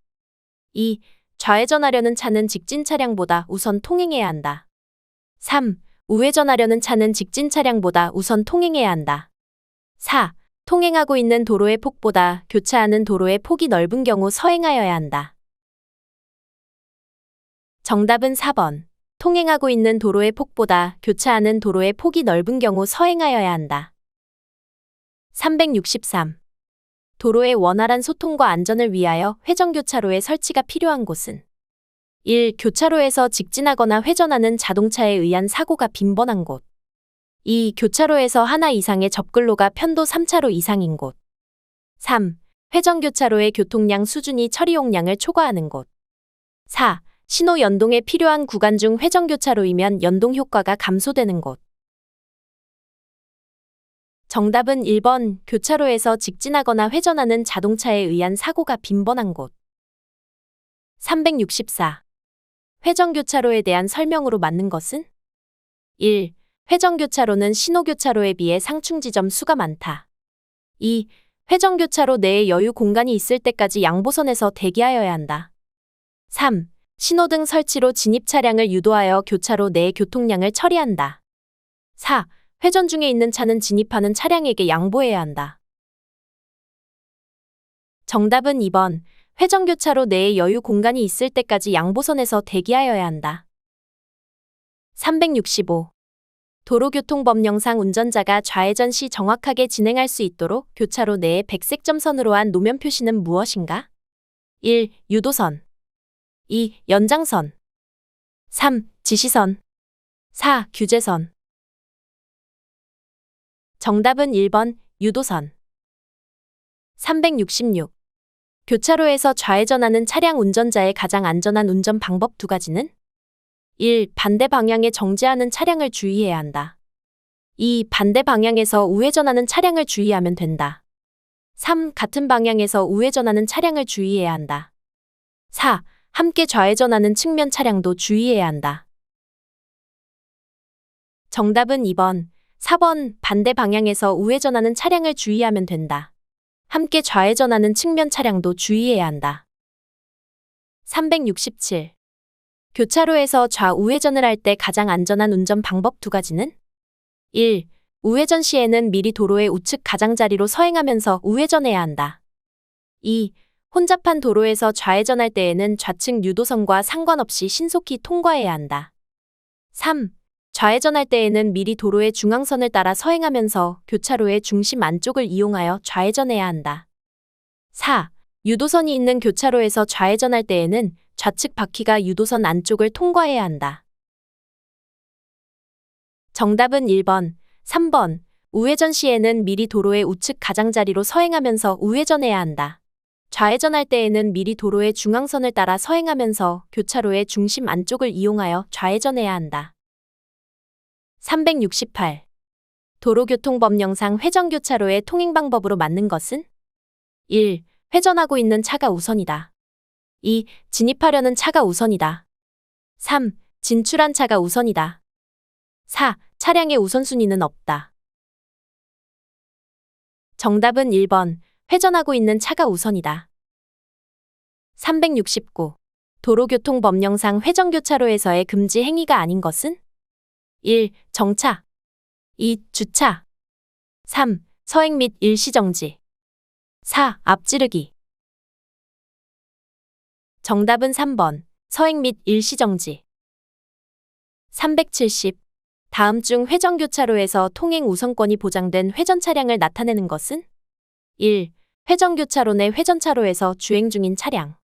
2. 좌회전하려는 차는 직진 차량보다 우선 통행해야 한다. 3. 우회전하려는 차는 직진 차량보다 우선 통행해야 한다. 4. 통행하고 있는 도로의 폭보다 교차하는 도로의 폭이 넓은 경우 서행하여야 한다. 정답은 4번. 통행하고 있는 도로의 폭보다 교차하는 도로의 폭이 넓은 경우 서행하여야 한다. 363. 도로의 원활한 소통과 안전을 위하여 회전교차로의 설치가 필요한 곳은? 1. 교차로에서 직진하거나 회전하는 자동차에 의한 사고가 빈번한 곳. 2. 교차로에서 하나 이상의 접근로가 편도 3차로 이상인 곳. 3. 회전교차로의 교통량 수준이 처리용량을 초과하는 곳. 4. 신호 연동에 필요한 구간 중 회전교차로이면 연동 효과가 감소되는 곳. 정답은 1번. 교차로에서 직진하거나 회전하는 자동차에 의한 사고가 빈번한 곳. 364. 회전교차로에 대한 설명으로 맞는 것은? 1. 회전교차로는 신호교차로에 비해 상충지점 수가 많다. 2. 회전교차로 내에 여유 공간이 있을 때까지 양보선에서 대기하여야 한다. 3. 신호등 설치로 진입 차량을 유도하여 교차로 내의 교통량을 처리한다. 4. 회전 중에 있는 차는 진입하는 차량에게 양보해야 한다. 정답은 2번. 회전교차로 내에 여유 공간이 있을 때까지 양보선에서 대기하여야 한다. 365. 도로교통법령상 운전자가 좌회전 시 정확하게 진행할 수 있도록 교차로 내에 백색 점선으로 한 노면 표시는 무엇인가? 1. 유도선. 2. 연장선. 3. 지시선. 4. 규제선. 정답은 1번. 유도선. 366. 교차로에서 좌회전하는 차량 운전자의 가장 안전한 운전 방법 2가지는? 1. 반대 방향에 정지하는 차량을 주의해야 한다. 2. 반대 방향에서 우회전하는 차량을 주의하면 된다. 3. 같은 방향에서 우회전하는 차량을 주의해야 한다. 4. 함께 좌회전하는 측면 차량도 주의해야 한다. 정답은 2번. 4번. 반대 방향에서 우회전하는 차량을 주의하면 된다. 함께 좌회전하는 측면 차량도 주의해야 한다. 367. 교차로에서 좌우회전을 할 때 가장 안전한 운전 방법 2가지는? 1. 우회전 시에는 미리 도로의 우측 가장자리로 서행하면서 우회전해야 한다. 2. 혼잡한 도로에서 좌회전할 때에는 좌측 유도선과 상관없이 신속히 통과해야 한다. 3. 좌회전할 때에는 미리 도로의 중앙선을 따라 서행하면서 교차로의 중심 안쪽을 이용하여 좌회전해야 한다. 4. 유도선이 있는 교차로에서 좌회전할 때에는 좌측 바퀴가 유도선 안쪽을 통과해야 한다. 정답은 1번, 3번. 우회전 시에는 미리 도로의 우측 가장자리로 서행하면서 우회전해야 한다. 좌회전할 때에는 미리 도로의 중앙선을 따라 서행하면서 교차로의 중심 안쪽을 이용하여 좌회전해야 한다. 368. 도로교통법령상 회전교차로의 통행방법으로 맞는 것은? 1. 회전하고 있는 차가 우선이다. 2. 진입하려는 차가 우선이다. 3. 진출한 차가 우선이다. 4. 차량의 우선순위는 없다. 정답은 1번. 회전하고 있는 차가 우선이다. 369. 도로교통법령상 회전교차로에서의 금지 행위가 아닌 것은? 1. 정차. 2. 주차. 3. 서행 및 일시정지. 4. 앞지르기. 정답은 3번. 서행 및 일시정지. 370. 다음 중 회전교차로에서 통행 우선권이 보장된 회전 차량을 나타내는 것은? 1. 회전교차로 내 회전차로에서 주행 중인 차량.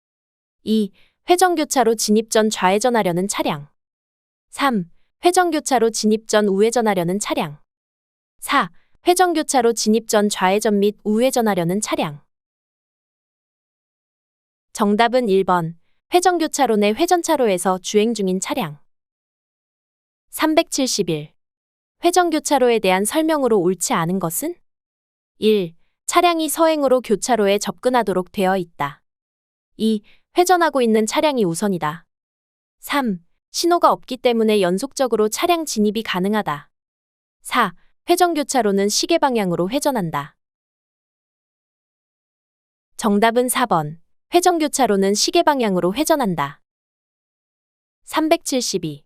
2. 회전교차로 진입 전 좌회전하려는 차량. 3. 회전교차로 진입 전 우회전하려는 차량. 4. 회전교차로 진입 전 좌회전 및 우회전하려는 차량. 정답은 1번. 회전교차로 내 회전차로에서 주행 중인 차량. 371. 회전교차로에 대한 설명으로 옳지 않은 것은? 1. 차량이 서행으로 교차로에 접근하도록 되어 있다. 2. 회전하고 있는 차량이 우선이다. 3. 신호가 없기 때문에 연속적으로 차량 진입이 가능하다. 4. 회전교차로는 시계 방향으로 회전한다. 정답은 4번. 회전교차로는 시계 방향으로 회전한다. 372.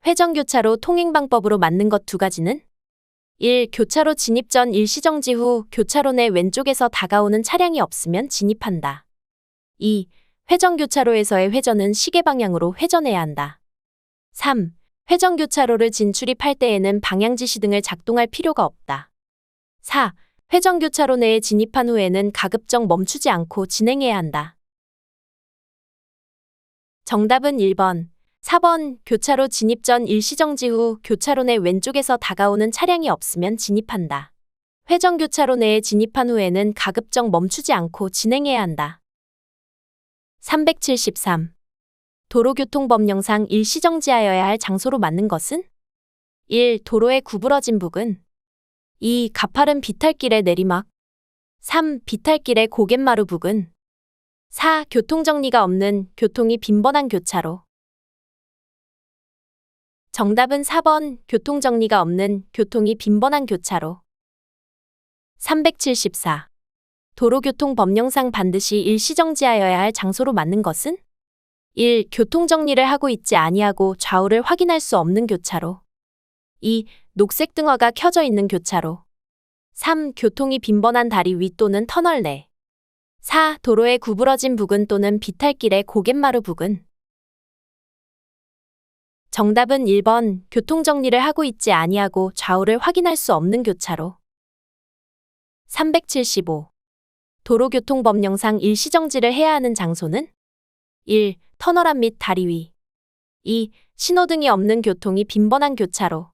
회전교차로 통행방법으로 맞는 것 두 가지는? 1. 교차로 진입 전 일시정지 후 교차로 내 왼쪽에서 다가오는 차량이 없으면 진입한다. 2. 회전교차로에서의 회전은 시계 방향으로 회전해야 한다. 3. 회전교차로를 진출입할 때에는 방향지시 등을 작동할 필요가 없다. 4. 회전교차로 내에 진입한 후에는 가급적 멈추지 않고 진행해야 한다. 정답은 1번. 4번. 교차로 진입 전 일시정지 후 교차로 내 왼쪽에서 다가오는 차량이 없으면 진입한다. 회전교차로 내에 진입한 후에는 가급적 멈추지 않고 진행해야 한다. 373. 도로교통법령상 일시정지하여야 할 장소로 맞는 것은? 1. 도로의 구부러진 부근. 2. 가파른 비탈길의 내리막. 3. 비탈길의 고갯마루 부근. 4. 교통정리가 없는 교통이 빈번한 교차로. 정답은 4번. 교통정리가 없는 교통이 빈번한 교차로. 374. 도로교통법령상 반드시 일시정지하여야 할 장소로 맞는 것은? 1. 교통정리를 하고 있지 아니하고 좌우를 확인할 수 없는 교차로. 2. 녹색 등화가 켜져 있는 교차로. 3. 교통이 빈번한 다리 위 또는 터널 내. 4. 도로의 구부러진 부근 또는 비탈길의 고갯마루 부근. 정답은 1번. 교통정리를 하고 있지 아니하고 좌우를 확인할 수 없는 교차로. 375. 도로교통법령상 일시정지를 해야 하는 장소는? 1. 터널 앞 및 다리 위. 2. 신호등이 없는 교통이 빈번한 교차로.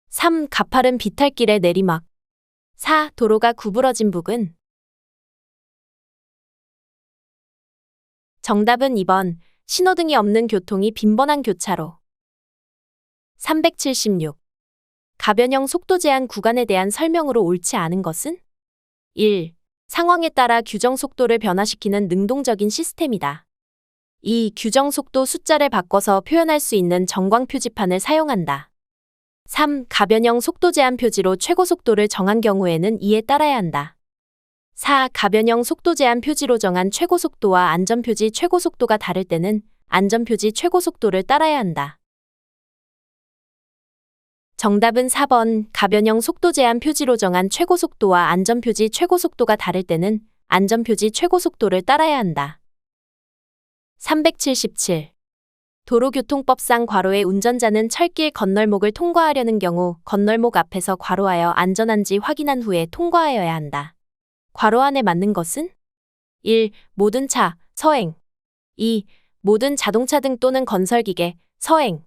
3. 가파른 비탈길의 내리막. 4. 도로가 구부러진 부근. 정답은 2번. 신호등이 없는 교통이 빈번한 교차로. 376. 가변형 속도 제한 구간에 대한 설명으로 옳지 않은 것은? 1. 상황에 따라 규정 속도를 변화시키는 능동적인 시스템이다. 2. 규정 속도 숫자를 바꿔서 표현할 수 있는 전광 표지판을 사용한다. 3. 가변형 속도 제한 표지로 최고 속도를 정한 경우에는 이에 따라야 한다. 4. 가변형 속도 제한 표지로 정한 최고 속도와 안전표지 최고 속도가 다를 때는 안전표지 최고 속도를 따라야 한다. 정답은 4번. 가변형 속도 제한 표지로 정한 최고 속도와 안전표지 최고 속도가 다를 때는 안전표지 최고 속도를 따라야 한다. 377. 도로교통법상 괄호의 운전자는 철길 건널목을 통과하려는 경우 건널목 앞에서 괄호하여 안전한지 확인한 후에 통과하여야 한다. 괄호 안에 맞는 것은? 1. 모든 차, 서행. 2. 모든 자동차 등 또는 건설기계, 서행.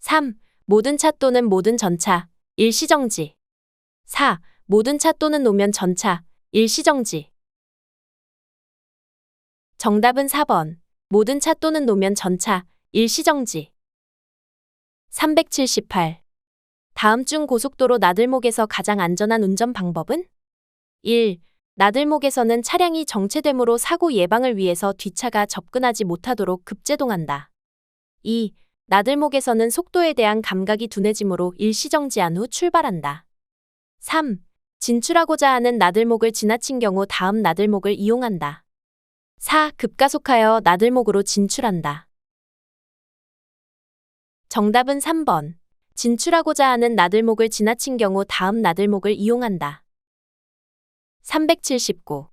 3. 모든 차 또는 모든 전차, 일시정지. 4. 모든 차 또는 노면 전차, 일시정지. 정답은 4번. 모든 차 또는 노면 전차, 일시정지. 378. 다음 중 고속도로 나들목에서 가장 안전한 운전 방법은? 1. 나들목에서는 차량이 정체되므로 사고 예방을 위해서 뒷차가 접근하지 못하도록 급제동한다. 2. 나들목에서는 속도에 대한 감각이 둔해지므로 일시정지한 후 출발한다. 3. 진출하고자 하는 나들목을 지나친 경우 다음 나들목을 이용한다. 4. 급가속하여 나들목으로 진출한다. 정답은 3번. 진출하고자 하는 나들목을 지나친 경우 다음 나들목을 이용한다. 379.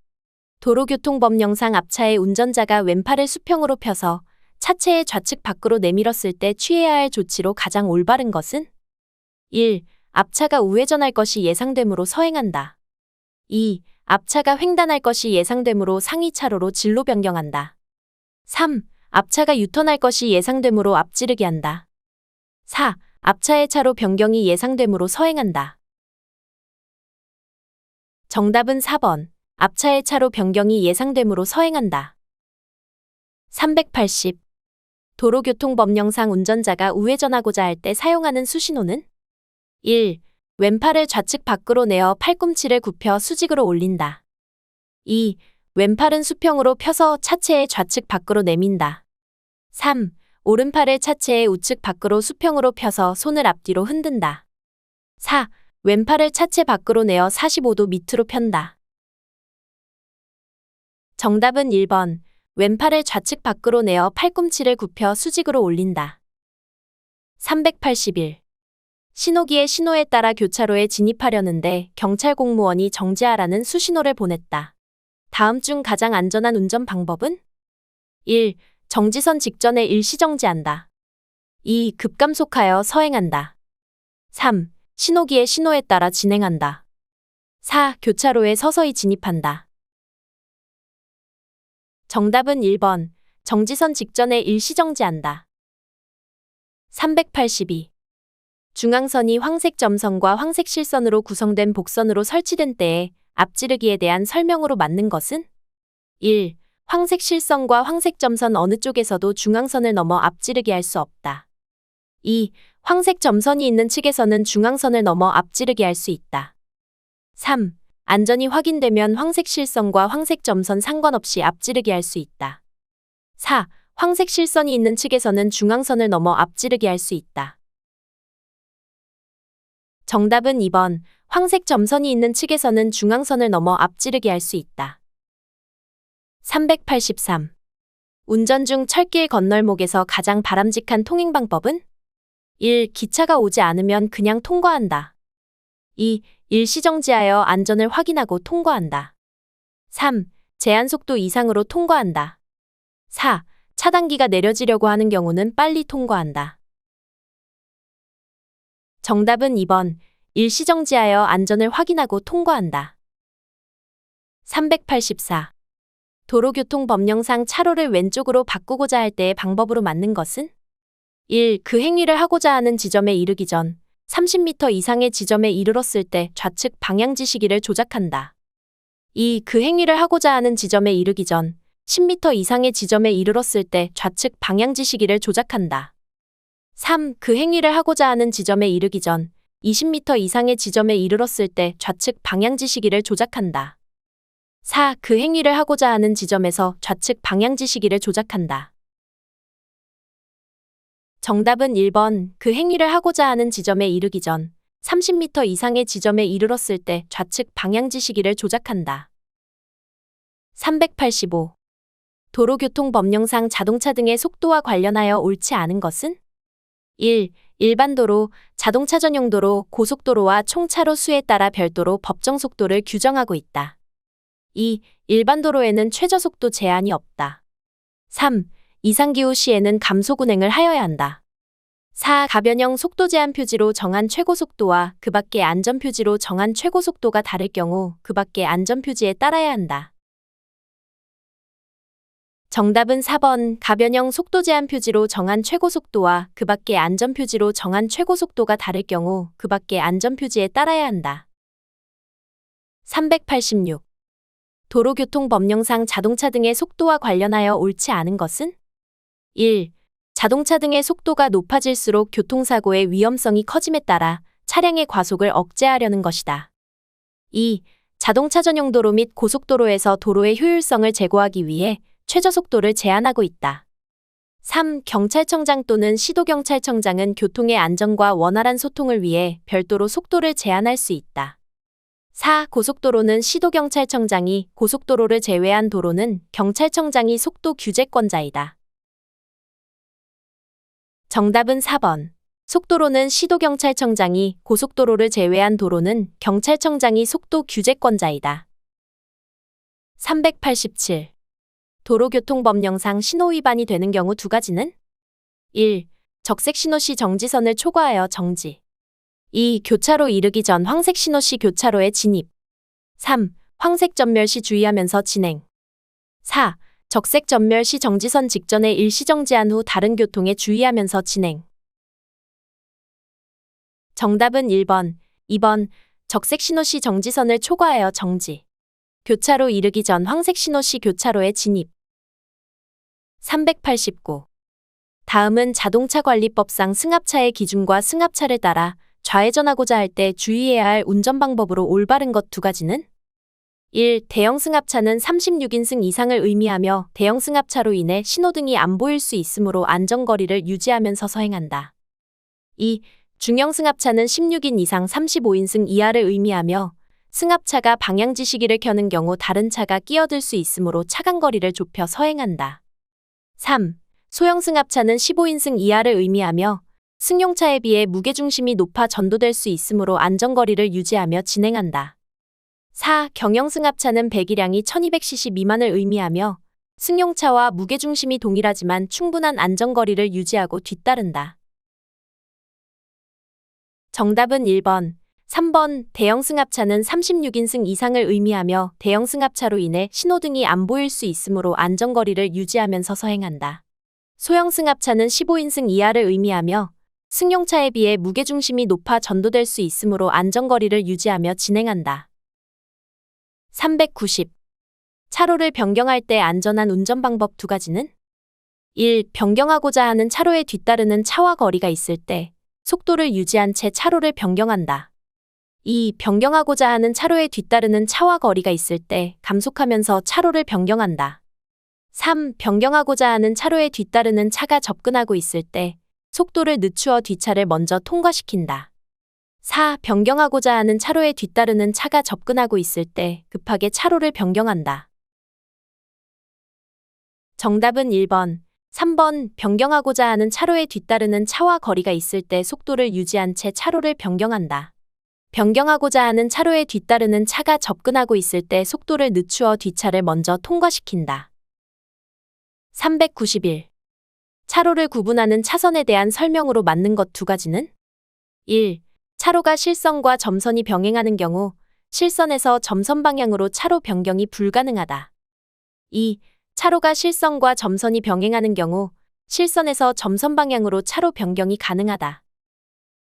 도로교통법령상 앞차의 운전자가 왼팔을 수평으로 펴서 차체의 좌측 밖으로 내밀었을 때 취해야 할 조치로 가장 올바른 것은? 1. 앞차가 우회전할 것이 예상되므로 서행한다. 2. 앞차가 횡단할 것이 예상되므로 상위 차로로 진로 변경한다. 3. 앞차가 유턴할 것이 예상되므로 앞지르기 한다. 4. 앞차의 차로 변경이 예상되므로 서행한다. 정답은 4번. 앞차의 차로 변경이 예상되므로 서행한다. 380. 도로교통법령상 운전자가 우회전하고자 할 때 사용하는 수신호는? 1. 왼팔을 좌측 밖으로 내어 팔꿈치를 굽혀 수직으로 올린다. 2. 왼팔은 수평으로 펴서 차체의 좌측 밖으로 내민다. 3. 오른팔을 차체의 우측 밖으로 수평으로 펴서 손을 앞뒤로 흔든다. 4. 왼팔을 차체 밖으로 내어 45도 밑으로 편다. 정답은 1번. 왼팔을 좌측 밖으로 내어 팔꿈치를 굽혀 수직으로 올린다. 381. 신호기의 신호에 따라 교차로에 진입하려는데 경찰 공무원이 정지하라는 수신호를 보냈다. 다음 중 가장 안전한 운전 방법은? 1. 정지선 직전에 일시정지한다. 2. 급감속하여 서행한다. 3. 신호기의 신호에 따라 진행한다. 4. 교차로에 서서히 진입한다. 정답은 1번. 정지선 직전에 일시정지한다. 382. 중앙선이 황색 점선과 황색 실선으로 구성된 복선으로 설치된 때에 앞지르기에 대한 설명으로 맞는 것은? 1. 황색 실선과 황색 점선 어느 쪽에서도 중앙선을 넘어 앞지르기 할 수 없다. 2. 황색 점선이 있는 측에서는 중앙선을 넘어 앞지르기 할 수 있다. 3. 안전이 확인되면 황색 실선과 황색 점선 상관없이 앞지르기 할 수 있다. 4. 황색 실선이 있는 측에서는 중앙선을 넘어 앞지르기 할 수 있다. 정답은 2번. 황색 점선이 있는 측에서는 중앙선을 넘어 앞지르기 할 수 있다. 383. 운전 중 철길 건널목에서 가장 바람직한 통행 방법은? 1. 기차가 오지 않으면 그냥 통과한다. 2. 일시정지하여 안전을 확인하고 통과한다. 3. 제한속도 이상으로 통과한다. 4. 차단기가 내려지려고 하는 경우는 빨리 통과한다. 정답은 2번. 일시정지하여 안전을 확인하고 통과한다. 384. 도로교통법령상 차로를 왼쪽으로 바꾸고자 할 때의 방법으로 맞는 것은? 1. 그 행위를 하고자 하는 지점에 이르기 전 30m 이상의 지점에 이르렀을 때 좌측 방향지시기를 조작한다. 2. 그 행위를 하고자 하는 지점에 이르기 전 10m 이상의 지점에 이르렀을 때 좌측 방향지시기를 조작한다. 3. 그 행위를 하고자 하는 지점에 이르기 전 20m 이상의 지점에 이르렀을 때 좌측 방향지시기를 조작한다. 4. 그 행위를 하고자 하는 지점에서 좌측 방향지시기를 조작한다. 정답은 1번. 그 행위를 하고자 하는 지점에 이르기 전 30m 이상의 지점에 이르렀을 때 좌측 방향지시기를 조작한다. 385. 도로교통법령상 자동차 등의 속도와 관련하여 옳지 않은 것은? 1. 일반도로, 자동차 전용도로, 고속도로와 총차로 수에 따라 별도로 법정 속도를 규정하고 있다. 2. 일반도로에는 최저속도 제한이 없다. 3. 이상기후 시에는 감속운행을 하여야 한다. 4. 가변형 속도 제한 표지로 정한 최고속도와 그 밖의 안전표지로 정한 최고속도가 다를 경우 그 밖의 안전표지에 따라야 한다. 정답은 4번. 가변형 속도 제한 표지로 정한 최고속도와 그 밖의 안전표지로 정한 최고속도가 다를 경우 그 밖의 안전표지에 따라야 한다. 386. 도로교통법령상 자동차 등의 속도와 관련하여 옳지 않은 것은? 1. 자동차 등의 속도가 높아질수록 교통사고의 위험성이 커짐에 따라 차량의 과속을 억제하려는 것이다. 2. 자동차 전용 도로 및 고속도로에서 도로의 효율성을 제고하기 위해 최저속도를 제한하고 있다. 3. 경찰청장 또는 시도경찰청장은 교통의 안전과 원활한 소통을 위해 별도로 속도를 제한할 수 있다. 4. 고속도로는 시도경찰청장이, 고속도로를 제외한 도로는 경찰청장이 속도 규제권자이다. 정답은 4번. 속도로는 시도경찰청장이, 고속도로를 제외한 도로는 경찰청장이 속도 규제권자이다. 387. 도로교통법령상 신호위반이 되는 경우 두 가지는? 1. 적색 신호 시 정지선을 초과하여 정지. 2. 교차로 이르기 전 황색 신호 시 교차로에 진입. 3. 황색 전멸 시 주의하면서 진행. 4. 적색 전멸 시 정지선 직전에 일시정지한 후 다른 교통에 주의하면서 진행. 정답은 1번, 2번. 적색 신호 시 정지선을 초과하여 정지. 교차로 이르기 전 황색 신호 시 교차로에 진입. 389. 다음은 자동차관리법상 승합차의 기준과 승합차를 따라 좌회전하고자 할 때 주의해야 할 운전 방법으로 올바른 것 두 가지는? 1. 대형 승합차는 36인승 이상을 의미하며 대형 승합차로 인해 신호등이 안 보일 수 있으므로 안전거리를 유지하면서 서행한다. 2. 중형 승합차는 16인 이상 35인승 이하를 의미하며 승합차가 방향지시기를 켜는 경우 다른 차가 끼어들 수 있으므로 차간거리를 좁혀 서행한다. 3. 소형 승합차는 15인승 이하를 의미하며 승용차에 비해 무게중심이 높아 전도될 수 있으므로 안전거리를 유지하며 진행한다. 4. 경형 승합차는 배기량이 1200cc 미만을 의미하며 승용차와 무게중심이 동일하지만 충분한 안전거리를 유지하고 뒤따른다. 정답은 1번, 3번 대형 승합차는 36인승 이상을 의미하며 대형 승합차로 인해 신호등이 안 보일 수 있으므로 안전거리를 유지하면서 서행한다. 소형 승합차는 15인승 이하를 의미하며 승용차에 비해 무게중심이 높아 전도될 수 있으므로 안전거리를 유지하며 진행한다. 390. 차로를 변경할 때 안전한 운전 방법 2가지는 1. 변경하고자 하는 차로에 뒤따르는 차와 거리가 있을 때 속도를 유지한 채 차로를 변경한다. 2. 변경하고자 하는 차로에 뒤따르는 차와 거리가 있을 때 감속하면서 차로를 변경한다. 3. 변경하고자 하는 차로에 뒤따르는 차가 접근하고 있을 때 속도를 늦추어 뒷차를 먼저 통과시킨다. 4. 변경하고자 하는 차로에 뒤따르는 차가 접근하고 있을 때 급하게 차로를 변경한다. 정답은 1번, 3번 변경하고자 하는 차로에 뒤따르는 차와 거리가 있을 때 속도를 유지한 채 차로를 변경한다. 변경하고자 하는 차로에 뒤따르는 차가 접근하고 있을 때 속도를 늦추어 뒷차를 먼저 통과시킨다. 391. 차로를 구분하는 차선에 대한 설명으로 맞는 것 2가지는 1. 차로가 실선과 점선이 병행하는 경우 실선에서 점선 방향으로 차로 변경이 불가능하다. 2. 차로가 실선과 점선이 병행하는 경우 실선에서 점선 방향으로 차로 변경이 가능하다.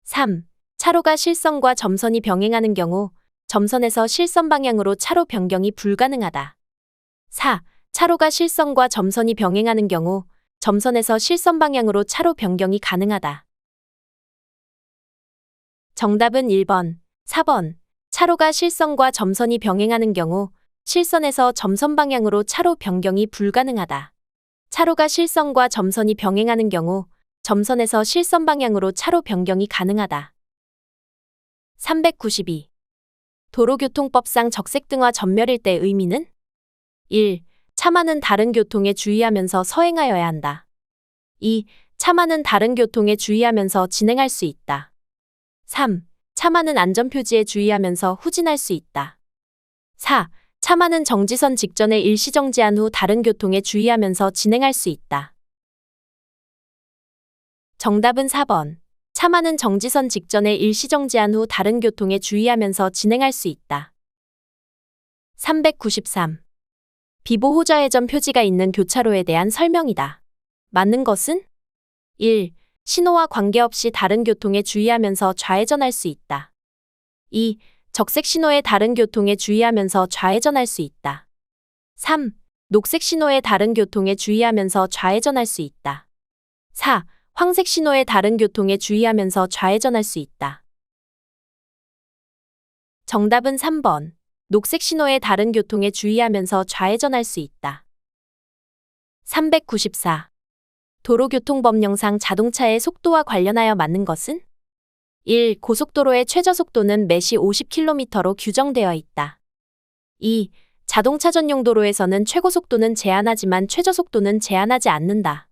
3. 차로가 실선과 점선이 병행하는 경우 점선에서 실선 방향으로 차로 변경이 불가능하다. 4. 차로가 실선과 점선이 병행하는 경우 점선에서 실선 방향으로 차로 변경이 가능하다. 정답은 1번, 4번. 차로가 실선과 점선이 병행하는 경우 실선에서 점선 방향으로 차로 변경이 불가능하다. 차로가 실선과 점선이 병행하는 경우 점선에서 실선 방향으로 차로 변경이 가능하다. 392. 도로교통법상 적색등화 전멸일 때 의미는 1. 차만은 다른 교통에 주의하면서 서행하여야 한다. 2. 차만은 다른 교통에 주의하면서 진행할 수 있다. 3. 차만은 안전표지에 주의하면서 후진할 수 있다. 4. 차만은 정지선 직전에 일시정지한 후 다른 교통에 주의하면서 진행할 수 있다. 정답은 4번. 차만은 정지선 직전에 일시정지한 후 다른 교통에 주의하면서 진행할 수 있다. 393. 비보호좌회전 표지가 있는 교차로에 대한 설명이다. 맞는 것은 1. 신호와 관계없이 다른 교통에 주의하면서 좌회전할 수 있다. 2. 적색 신호에 다른 교통에 주의하면서 좌회전할 수 있다. 3. 녹색 신호에 다른 교통에 주의하면서 좌회전할 수 있다. 4. 황색 신호에 다른 교통에 주의하면서 좌회전할 수 있다. 정답은 3번. 녹색 신호에 다른 교통에 주의하면서 좌회전할 수 있다. 394. 도로교통법령상 자동차의 속도와 관련하여 맞는 것은 1. 고속도로의 최저속도는 매시 50km로 규정되어 있다. 2. 자동차 전용 도로에서는 최고속도는 제한하지만 최저속도는 제한하지 않는다.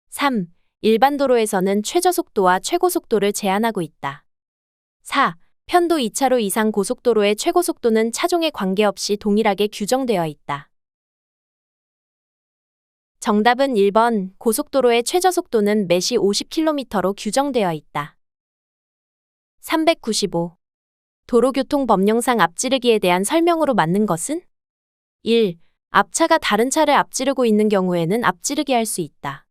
3. 일반 도로에서는 최저속도와 최고속도를 제한하고 있다. 4. 편도 2차로 이상 고속도로의 최고속도는 차종에 관계없이 동일하게 규정되어 있다. 정답은 1번. 고속도로의 최저속도는 매시 50km로 규정되어 있다. 395. 도로교통법령상 앞지르기에 대한 설명으로 맞는 것은 1. 앞차가 다른 차를 앞지르고 있는 경우에는 앞지르기 할 수 있다.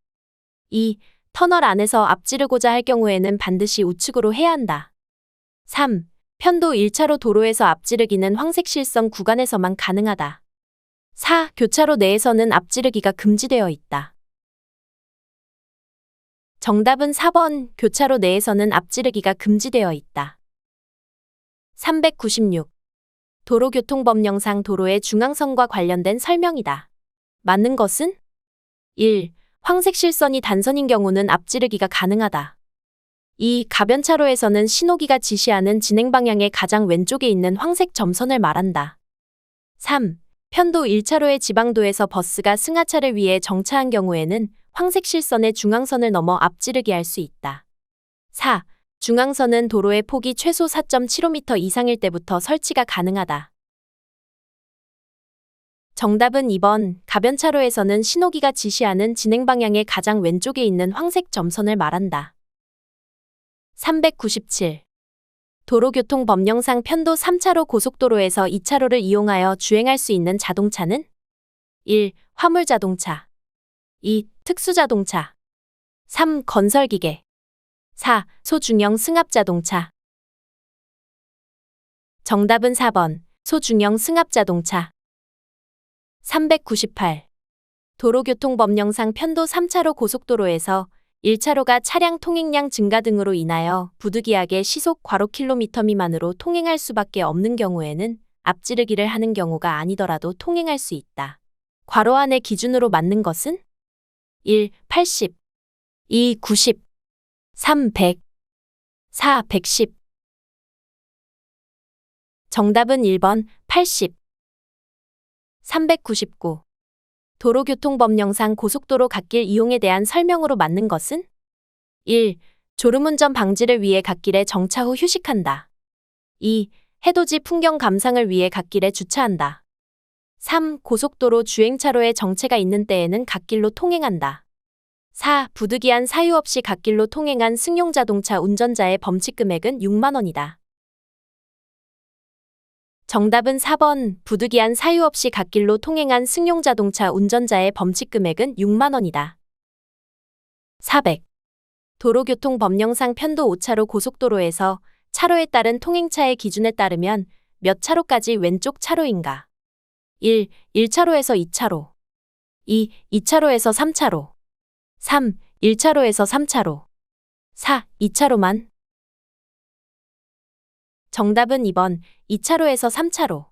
2. 터널 안에서 앞지르고자 할 경우에는 반드시 우측으로 해야 한다. 3. 편도 1차로 도로에서 앞지르기는 황색 실선 구간에서만 가능하다. 4. 교차로 내에서는 앞지르기가 금지되어 있다. 정답은 4번. 교차로 내에서는 앞지르기가 금지되어 있다. 396. 도로교통법령상 도로의 중앙선과 관련된 설명이다. 맞는 것은? 1. 황색 실선이 단선인 경우는 앞지르기가 가능하다. 2. 가변차로에서는 신호기가 지시하는 진행 방향의 가장 왼쪽에 있는 황색 점선을 말한다. 3. 편도 1차로의 지방도에서 버스가 승하차를 위해 정차한 경우에는 황색 실선의 중앙선을 넘어 앞지르기 할 수 있다. 4. 중앙선은 도로의 폭이 최소 4.75m 이상일 때부터 설치가 가능하다. 정답은 2번. 가변차로에서는 신호기가 지시하는 진행 방향의 가장 왼쪽에 있는 황색 점선을 말한다. 397. 도로교통법령상 편도 3차로 고속도로에서 2차로를 이용하여 주행할 수 있는 자동차는? 1. 화물자동차. 2. 특수자동차. 3. 건설기계. 4. 소중형 승합자동차. 정답은 4번. 소중형 승합자동차. 398. 도로교통법령상 편도 3차로 고속도로에서 1차로가 차량 통행량 증가 등으로 인하여 부득이하게 시속 괄호 킬로미터 미만으로 통행할 수밖에 없는 경우에는 앞지르기를 하는 경우가 아니더라도 통행할 수 있다. 괄호 안의 기준으로 맞는 것은? 1. 80. 2. 90. 3. 100. 4. 110. 정답은 1번. 80. 399. 도로교통법령상 고속도로 갓길 이용에 대한 설명으로 맞는 것은? 1. 졸음운전 방지를 위해 갓길에 정차 후 휴식한다. 2. 해돋이 풍경 감상을 위해 갓길에 주차한다. 3. 고속도로 주행차로에 정체가 있는 때에는 갓길로 통행한다. 4. 부득이한 사유 없이 갓길로 통행한 승용자동차 운전자의 범칙금액은 6만 원이다. 정답은 4번. 부득이한 사유 없이 갓길로 통행한 승용자동차 운전자의 범칙금액은 6만 원이다. 400. 도로교통법령상 편도 5차로 고속도로에서 차로에 따른 통행차의 기준에 따르면 몇 차로까지 왼쪽 차로인가? 1. 1차로에서 2차로. 2. 2차로에서 3차로. 3. 1차로에서 3차로. 4. 2차로만. 정답은 2번. 2차로에서 3차로.